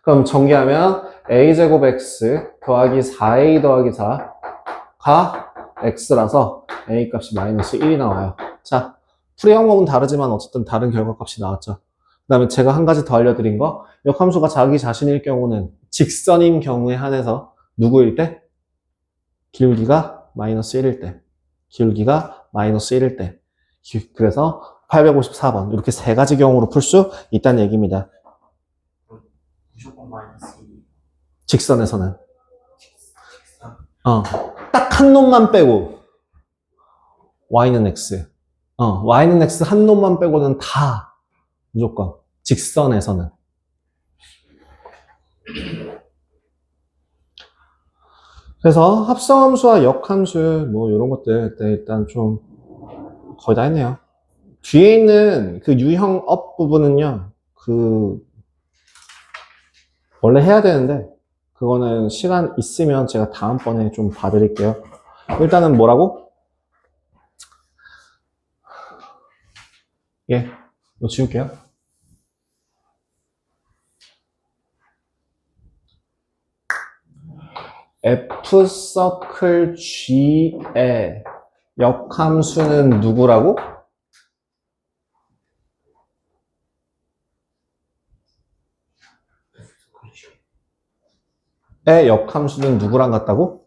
그럼 전개하면 a제곱 x 더하기 4a 더하기 4가 x라서 a 값이 마이너스 1이 나와요. 자, 풀이 항목은 다르지만 어쨌든 다른 결과값이 나왔죠. 그 다음에 제가 한 가지 더 알려드린 거, 역함수가 자기 자신일 경우는 직선인 경우에 한해서 누구일 때? 기울기가 마이너스 1일 때. 기울기가 마이너스 1일 때. 그래서 854번 이렇게 세 가지 경우로 풀 수 있다는 얘기입니다. 무조건 마이너스 2. 직선에서는 딱 한 놈만 빼고 y는 x y는 x 한 놈만 빼고는 다 무조건 직선에서는. 그래서 합성함수와 역함수 뭐 이런 것들 일단 좀 거의 다 했네요. 뒤에 있는 그 유형 업 부분은요, 원래 해야 되는데, 그거는 시간 있으면 제가 다음번에 좀 봐드릴게요. 일단은 뭐라고? 예, 이거 지울게요. F 서클 G의 역함수는 누구라고? 의 역함수는 누구랑 같다고?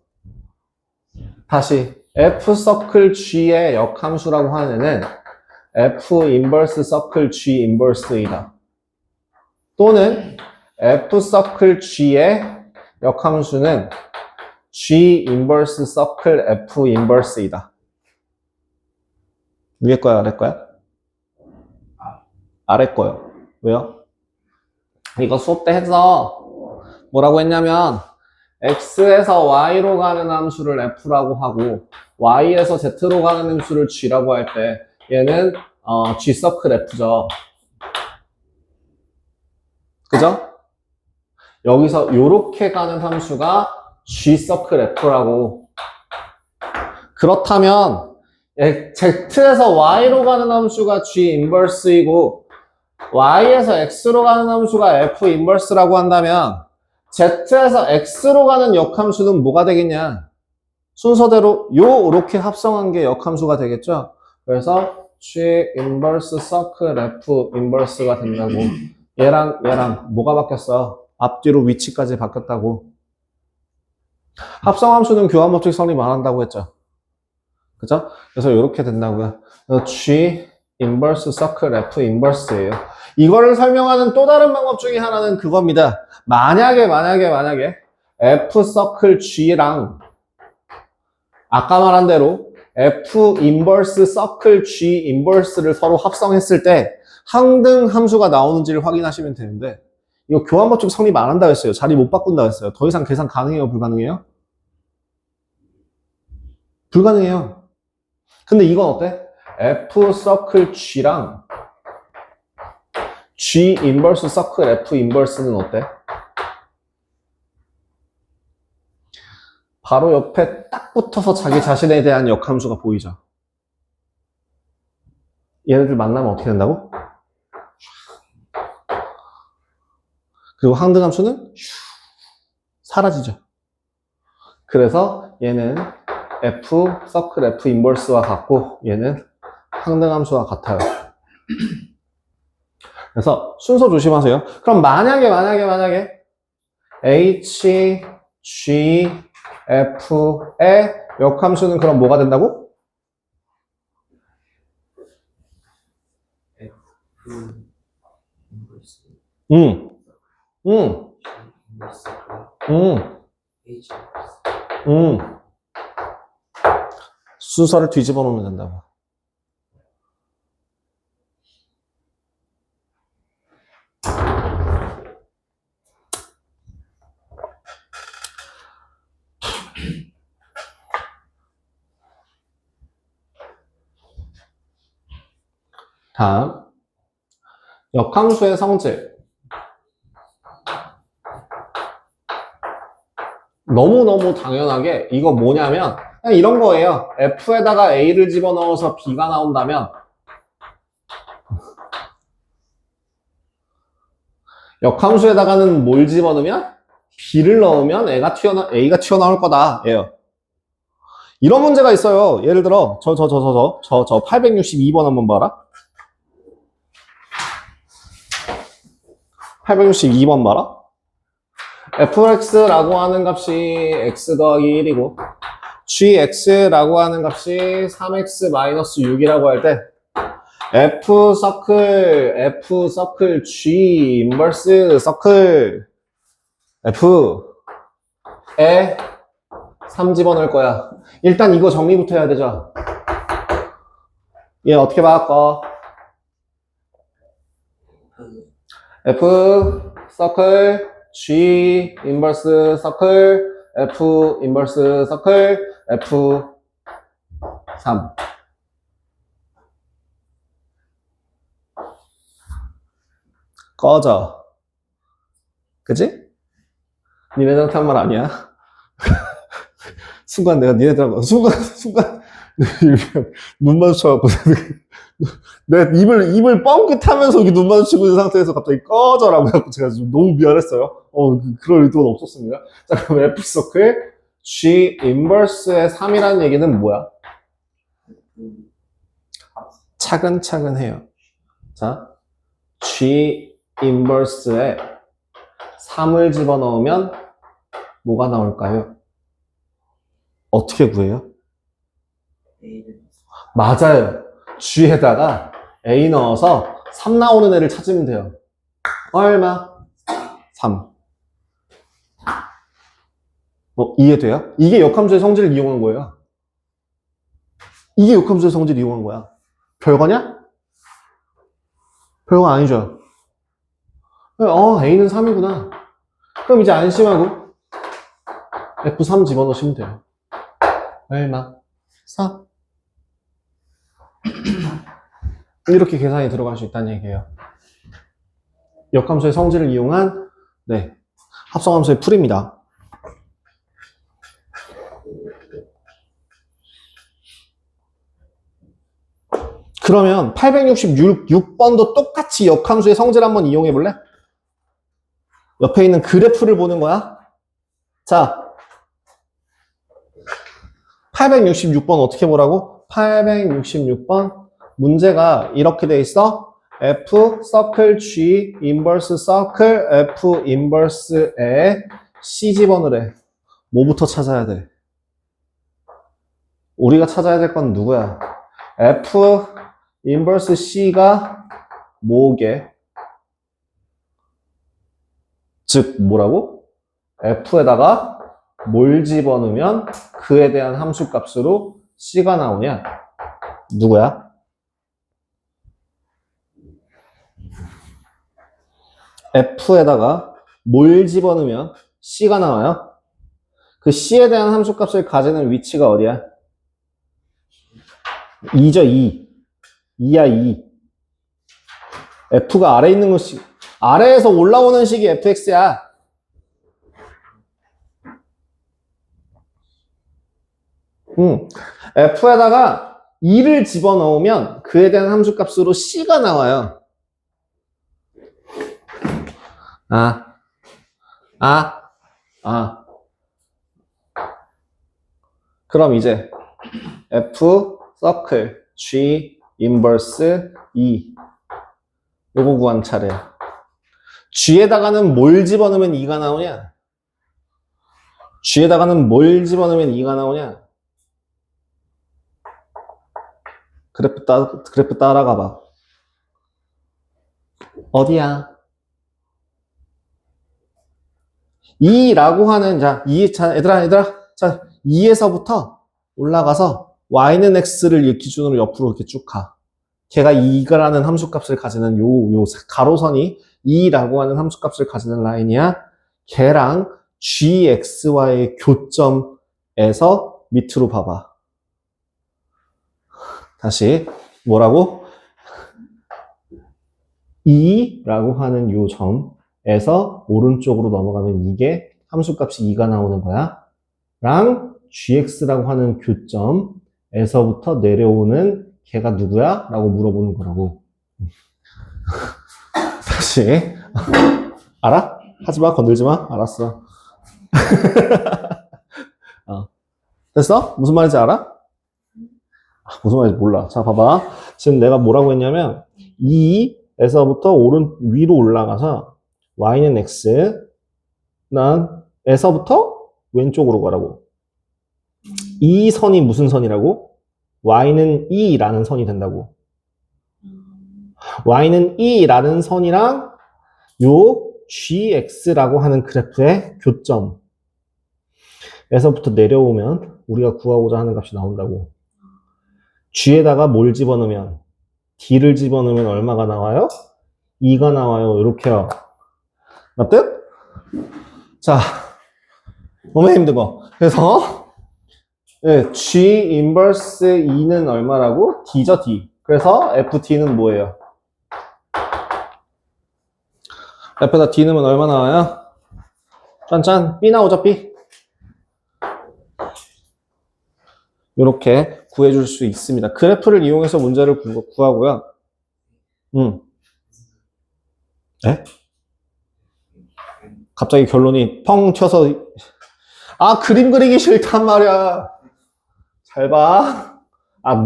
다시 F 서클 G의 역함수라고 하는 애는 F 인버스 서클 G 인버스이다. 또는 F 서클 G의 역함수는 G 인버스 서클 F 인버스이다. 위에 거야, 아래 거야? 아래 거요. 왜요? 이거 수업 때 해서 뭐라고 했냐면 X에서 Y로 가는 함수를 F라고 하고 Y에서 Z로 가는 함수를 G라고 할 때 얘는 G 서클 F죠. 그죠? 여기서 요렇게 가는 함수가 G 서클 F라고. 그렇다면 Z에서 Y로 가는 함수가 G 인버스이고 Y에서 X로 가는 함수가 F 인버스라고 한다면 Z에서 X로 가는 역함수는 뭐가 되겠냐? 순서대로 요렇게 합성한 게 역함수가 되겠죠? 그래서 G 인버스 서클 F 인버스가 된다고. 얘랑 뭐가 바뀌었어? 앞뒤로 위치까지 바뀌었다고. 합성함수는 교환법칙 성립 안 한다고 했죠? 그죠? 그래서 이렇게 된다고요. G 인버스 서클 F 인버스예요. 이거를 설명하는 또 다른 방법 중에 하나는 그겁니다. 만약에 F 서클 G랑 아까 말한 대로 F 인버스 서클 G 인버스를 서로 합성했을 때 항등 함수가 나오는지를 확인하시면 되는데 이거 교환법칙 성립 안 한다고 했어요. 자리 못 바꾼다고 했어요. 더 이상 계산 가능해요? 불가능해요? 불가능해요. 근데 이건 어때? F 서클 G랑 G 인버스 서클 F 인버스는 어때? 바로 옆에 딱 붙어서 자기 자신에 대한 역함수가 보이죠? 얘네들 만나면 어떻게 된다고? 그리고 항등함수는 사라지죠. 그래서 얘는 F 서클 F 인버스와 같고 얘는 항등함수와 같아요. 그래서 순서 조심하세요. 그럼 만약에 H, G, F의 역함수는 그럼 뭐가 된다고? F 인버스 응, 인버스 H 순서를 뒤집어 놓으면 된다고. 다음, 역함수의 성질. 너무너무 당연하게 이거 뭐냐면 그냥 이런 거예요. F에다가 A를 집어넣어서 B가 나온다면 역함수에다가는 뭘 집어넣으면? B를 넣으면 A가 튀어나올 거다. 예요. 이런 문제가 있어요. 예를 들어 저 862번 한번 봐라. 862번 봐라. fx라고 하는 값이 x 더하기 1이고 gx라고 하는 값이 3x 마이너스 6이라고 할 때 f 서클 g 인버스 서클 f에 3 집어넣을 거야. 일단 이거 정리부터 해야 되죠. 얘 어떻게 바꿔? F 서클 G 인버스 서클 F 인버스 서클 F3. 꺼져. 그치? 니네들한테 한 말 아니야? 순간 내가 니네들하고 순간 이렇게 눈 마주쳐갖고 내 입을 뻥끗하면서 이렇게 눈 마주치고 있는 상태에서 갑자기 꺼져라고 해갖고 제가 좀 너무 미안했어요. 그럴 의도는 없었습니다. 자, 그럼 F 서클 G 인버스의 3이라는 얘기는 뭐야? 차근차근 해요. 자, G 인버스에 3을 집어넣으면 뭐가 나올까요? 어떻게 구해요? A를 맞아요. G에다가 A 넣어서 3 나오는 애를 찾으면 돼요. 얼마? 3. 이해돼요? 이게 역함수의 성질을 이용한 거예요. 이게 역함수의 성질을 이용한 거야. 별거냐? 별거 아니죠. A는 3이구나. 그럼 이제 안심하고 F3 집어넣으시면 돼요. 얼마? 4. 이렇게 계산이 들어갈 수 있다는 얘기예요. 역함수의 성질을 이용한 네, 합성함수의 풀입니다. 그러면 866번도 똑같이 역함수의 성질 한번 이용해 볼래? 옆에 있는 그래프를 보는 거야. 자, 866번 어떻게 보라고? 866번 문제가 이렇게 돼 있어. F 서클 G 인버스 서클 F 인버스에 C 집어넣으래. 뭐부터 찾아야 돼? 우리가 찾아야 될 건 누구야? F 인버스 C가 뭐게? 즉 뭐라고? F에다가 뭘 집어넣으면 그에 대한 함수값으로 C가 나오냐? 누구야? F에다가 뭘 집어넣으면 C가 나와요? 그 C에 대한 함수값을 가지는 위치가 어디야? 2죠, 2. 2야, 2. F가 아래에 있는 것이, 아래에서 올라오는 식이 fx야. F에다가 2를 집어넣으면 그에 대한 함수값으로 C가 나와요. 그럼 이제 F 서클 G 인버스 2 요거 구한 차례야. G에다가는 뭘 집어넣으면 2가 나오냐? G에다가는 뭘 집어넣으면 2가 나오냐? 그래프 따라가 봐. 어디야? 2라고 하는, 자, 얘들아, 자, 2에서부터 올라가서 y는 x를 기준으로 옆으로 이렇게 쭉 가. 걔가 2라는 함수값을 가지는 요 가로선이 2라고 하는 함수값을 가지는 라인이야. 걔랑 gxy의 교점에서 밑으로 봐봐. 다시 뭐라고? 2라고 하는 요 점에서 오른쪽으로 넘어가면 이게 함수값이 2가 나오는 거야. 랑 gx라고 하는 교점에서부터 내려오는 걔가 누구야? 라고 물어보는 거라고. 다시 알아? 하지마, 건들지마. 알았어. 됐어? 무슨 말인지 알아? 무슨 말인지 몰라. 자, 봐봐. 지금 내가 뭐라고 했냐면 2에서부터 위로 올라가서 y는 x 난 에서부터 왼쪽으로 가라고. 이 선이 무슨 선이라고? y는 2라는 선이 된다고. y는 2라는 선이랑 요 gx라고 하는 그래프의 교점에서부터 내려오면 우리가 구하고자 하는 값이 나온다고. g에다가 뭘 집어넣으면 d를 집어넣으면 얼마가 나와요? 2가 나와요. 이렇게요. 맞듯? 자, 너무 힘든 거. 그래서 네, G 인버스 E는 얼마라고? D죠, D. 그래서 FT는 뭐예요? F에다 D 넣으면 얼마 나와요? 짠짠, B 나오죠, B? 이렇게 구해줄 수 있습니다. 그래프를 이용해서 문제를 구하고요. 네? 갑자기 결론이 펑 튀어서 그림 그리기 싫단 말이야. 잘 봐.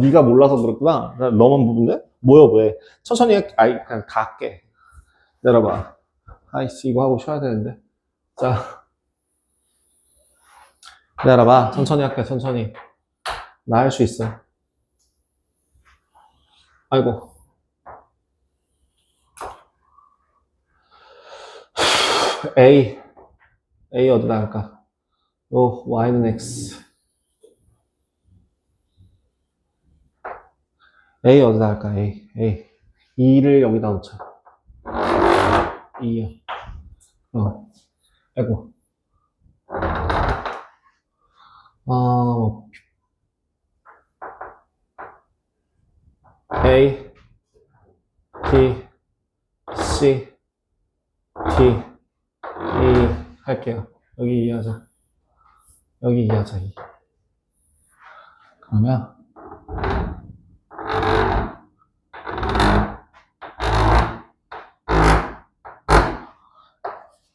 네가 몰라서 그렇구나. 나 너만 보는데? 뭐야, 왜? 천천히 해. 그냥 다 할게. 내려봐. 아이씨, 이거 하고 쉬어야 되는데. 자, 기다려봐. 천천히 할게, 천천히. 나 할 수 있어. 아이고. A 어디다 할까? Y는 X. A 어디다 할까? A. 2를 여기다 놓자. 2요. 아이고. A, B, C, D, E 할게요. 여기 2 하자. 여기 2 하자, 2. 그러면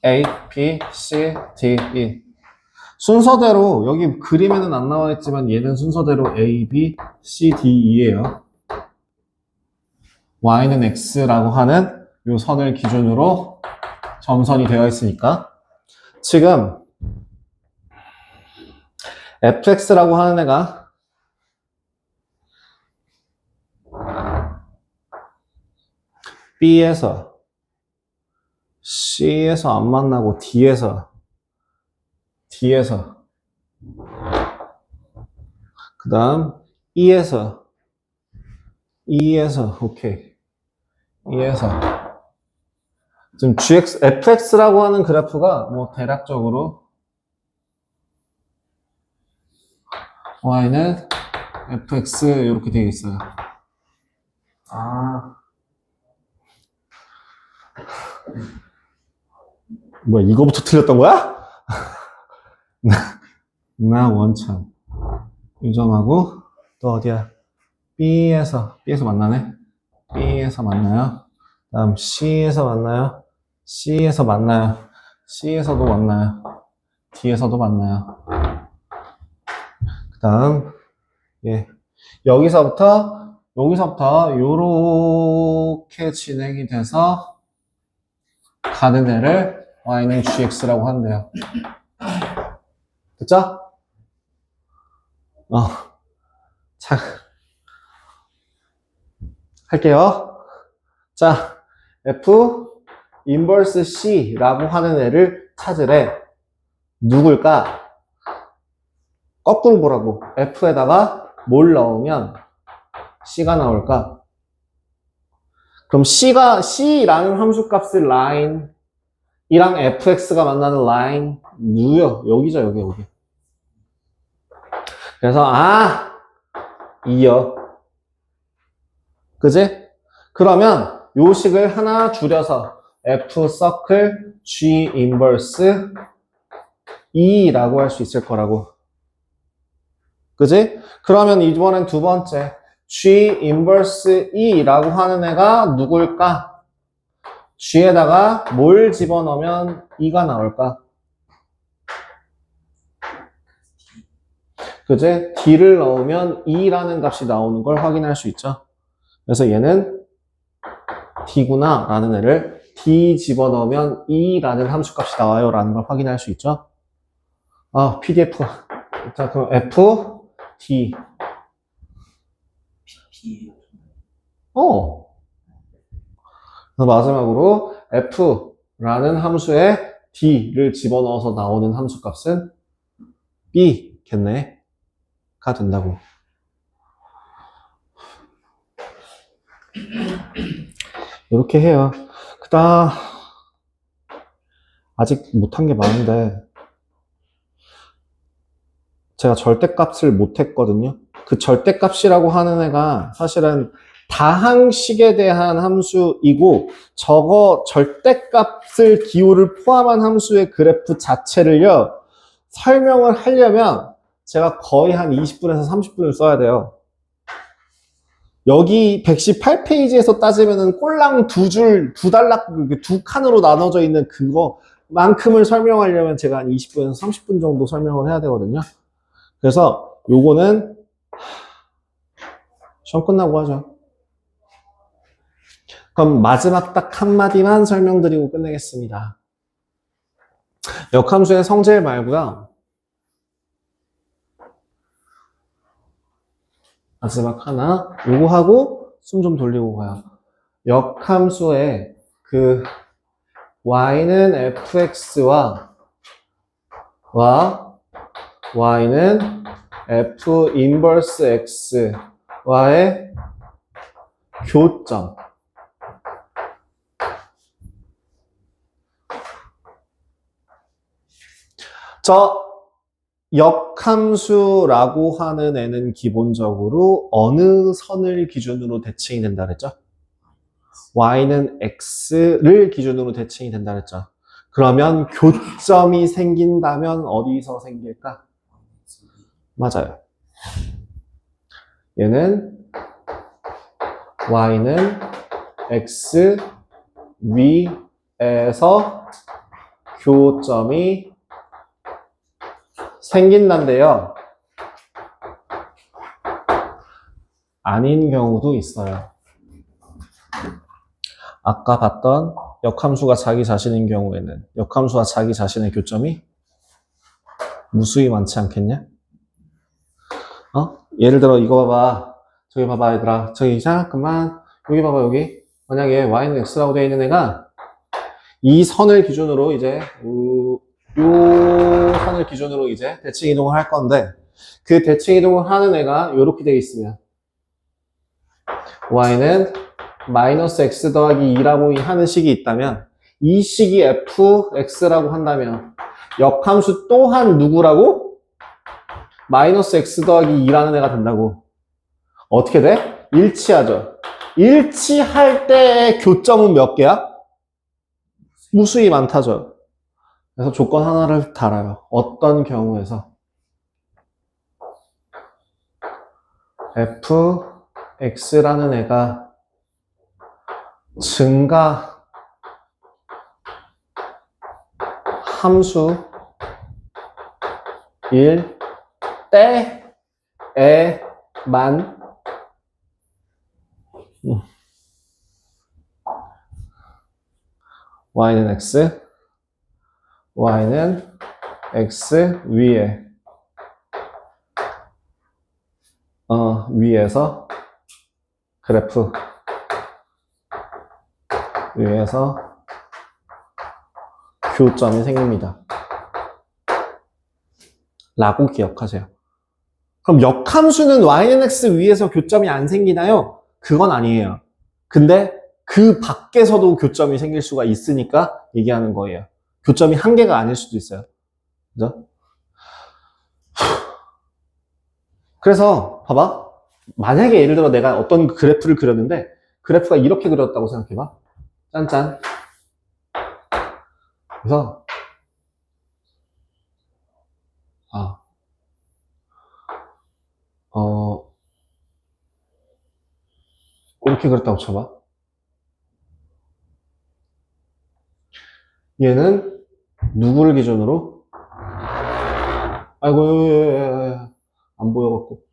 A, B, C, D, E. 순서대로, 여기 그림에는 안 나와 있지만 얘는 순서대로 A, B, C, D, E예요. Y는 X라고 하는 이 선을 기준으로 점선이 되어 있으니까. 지금 fx라고 하는 애가 B에서 C에서 안 만나고 D에서 그 다음 E에서 오케이. E에서 지금 fx라고 하는 그래프가 뭐 대략적으로 y는 fx 이렇게 되어 있어요. 뭐야, 이거부터 틀렸던 거야? 나 원천. 이 점하고 또 어디야? B에서 만나네? B에서 만나요. 다음 C에서 만나요. C에서 만나요. C에서도 만나요. D에서도 만나요. 그 다음 여기서부터 요렇게 진행이 돼서 가는 애를 y는 gx라고 한대요. 됐죠? 자, 할게요. 자, f 인버스 c라고 하는 애를 찾으래. 누굴까? 거꾸로 보라고. f에다가 뭘 넣으면 c가 나올까? 그럼 c라는 함수값을 라인 이랑 fx가 만나는 라인 누요? 여기죠, 여기. 그래서 2요. 그지? 그러면 요 식을 하나 줄여서 f 서클 g 인버스 e라고 할 수 있을 거라고. 그지? 그러면 이번엔 두 번째 g 인버스 e라고 하는 애가 누굴까? g에다가 뭘 집어넣으면 e가 나올까? 그제 d를 넣으면 e라는 값이 나오는 걸 확인할 수 있죠. 그래서 얘는 d구나 라는 애를 d 집어넣으면 e라는 함수값이 나와요 라는 걸 확인할 수 있죠. PDF. 자, 그럼 f, d. P. 그래서 마지막으로 f라는 함수에 d를 집어넣어서 나오는 함수값은 b겠네. 가 된다고. 이렇게 해요. 그다음 아직 못한 게 많은데 제가 절대값을 못했거든요. 그 절대값이라고 하는 애가 사실은 다항식에 대한 함수이고 저거 절대값을 기호를 포함한 함수의 그래프 자체를요 설명을 하려면 제가 거의 한 20분에서 30분을 써야 돼요. 여기 118페이지에서 따지면은 꼴랑 두 단락, 두 칸으로 나눠져 있는 그거만큼을 설명하려면 제가 한 20분에서 30분 정도 설명을 해야 되거든요. 그래서 요거는 시험 끝나고 하죠. 그럼 마지막 딱 한마디만 설명드리고 끝내겠습니다. 역함수의 성질 말고요. 마지막 하나, 요거 하고 숨 좀 돌리고 가요. 역함수의 그 y는 fx와 y는 f 인버스 x와의 교점. 저 역함수라고 하는 애는 기본적으로 어느 선을 기준으로 대칭이 된다 그랬죠? y는 x를 기준으로 대칭이 된다 그랬죠? 그러면 교점이 생긴다면 어디서 생길까? 맞아요. 얘는 y는 x 위에서 교점이 생긴다는데요. 아닌 경우도 있어요. 아까 봤던 역함수가 자기 자신인 경우에는 역함수와 자기 자신의 교점이 무수히 많지 않겠냐? 예를 들어 이거 봐봐. 저기 봐봐 얘들아. 저기 잠깐만. 여기 봐봐 여기. 만약에 y는 x라고 되어 있는 애가 이 선을 기준으로 이제 요 선을 기준으로 이제 대칭 이동을 할 건데 그 대칭 이동을 하는 애가 이렇게 되어 있으면 y는 마이너스 x 더하기 2라고 하는 식이 있다면 이 식이 fx라고 한다면 역함수 또한 누구라고? 마이너스 x 더하기 2라는 애가 된다고. 어떻게 돼? 일치하죠. 일치할 때의 교점은 몇 개야? 무수히 많다죠. 그래서 조건 하나를 달아요. 어떤 경우에서 fx라는 애가 증가 함수일 때에만 y는 x, y는 x 위에 위에서 그래프 위에서 교점이 생깁니다. 라고 기억하세요. 그럼 역함수는 y는 x 위에서 교점이 안 생기나요? 그건 아니에요. 근데 그 밖에서도 교점이 생길 수가 있으니까 얘기하는 거예요. 교점이 한 개가 아닐 수도 있어요. 그죠? 그래서 봐봐. 만약에 예를 들어 내가 어떤 그래프를 그렸는데 그래프가 이렇게 그렸다고 생각해봐. 짠짠. 그래서 이렇게 그렸다고 쳐봐. 얘는 누구를 기준으로? 아이고 안 보여갖고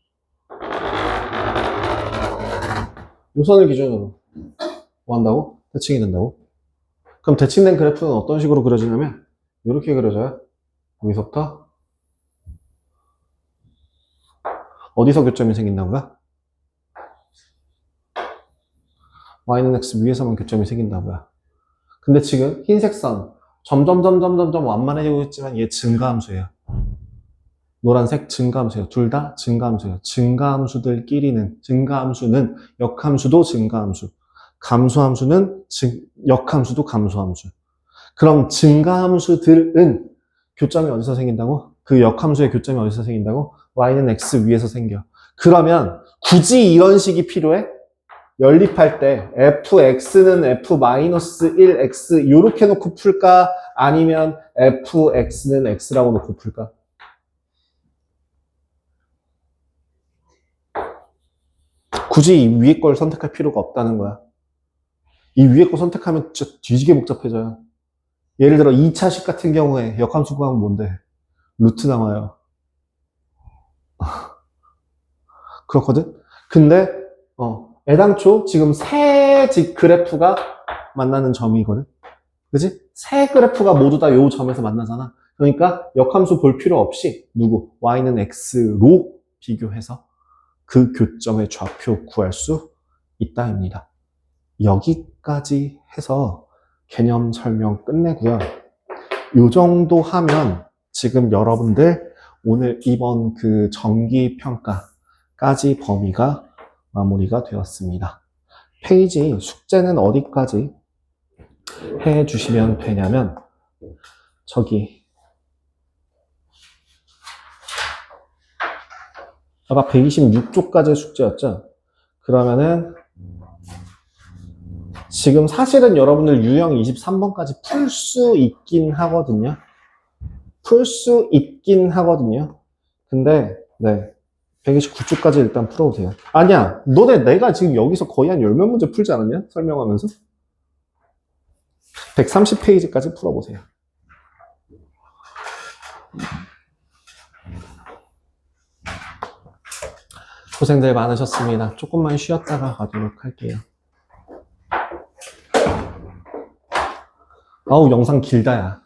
요 선을 기준으로 뭐 한다고? 대칭이 된다고? 그럼 대칭된 그래프는 어떤 식으로 그려지냐면 이렇게 그려져요. 여기서부터 어디서 교점이 생긴다고요? y는 x 위에서만 교점이 생긴다고요. 근데 지금 흰색 선 점점 완만해지고 있지만 얘 증가함수예요. 노란색 증가함수예요. 둘 다 증가함수예요. 증가함수들끼리는 증가함수는 역함수도 증가함수, 감소함수는 역함수도 감소함수. 그럼 증가함수들은 교점이 어디서 생긴다고? 그 역함수의 교점이 어디서 생긴다고? y는 x 위에서 생겨. 그러면 굳이 이런 식이 필요해? 연립할 때 fx는 f-1x 이렇게 놓고 풀까? 아니면 fx는 x라고 놓고 풀까? 굳이 이 위에 걸 선택할 필요가 없다는 거야. 이 위에 거 선택하면 진짜 뒤지게 복잡해져요. 예를 들어 2차식 같은 경우에 역함수 구하면 뭔데? 루트 나와요. 그렇거든? 근데 애당초 지금 세 그래프가 만나는 점이거든? 그지? 세 그래프가 모두 다 요 점에서 만나잖아. 그러니까 역함수 볼 필요 없이 누구? y는 x로 비교해서 그 교점의 좌표 구할 수 있다입니다. 여기까지 해서 개념 설명 끝내고요. 요 정도 하면 지금 여러분들 오늘 이번 그 정기평가까지 범위가 마무리가 되었습니다. 페이지 숙제는 어디까지 해 주시면 되냐면 저기 아까 126쪽까지 숙제였죠? 그러면은 지금 사실은 여러분들 유형 23번까지 풀 수 있긴 하거든요. 근데 네 129쪽까지 일단 풀어보세요. 아니야, 너네 내가 지금 여기서 거의 한 10몇 문제 풀지 않았냐? 설명하면서 130페이지까지 풀어보세요. 고생들 많으셨습니다. 조금만 쉬었다가 가도록 할게요. 아우, 영상 길다, 야.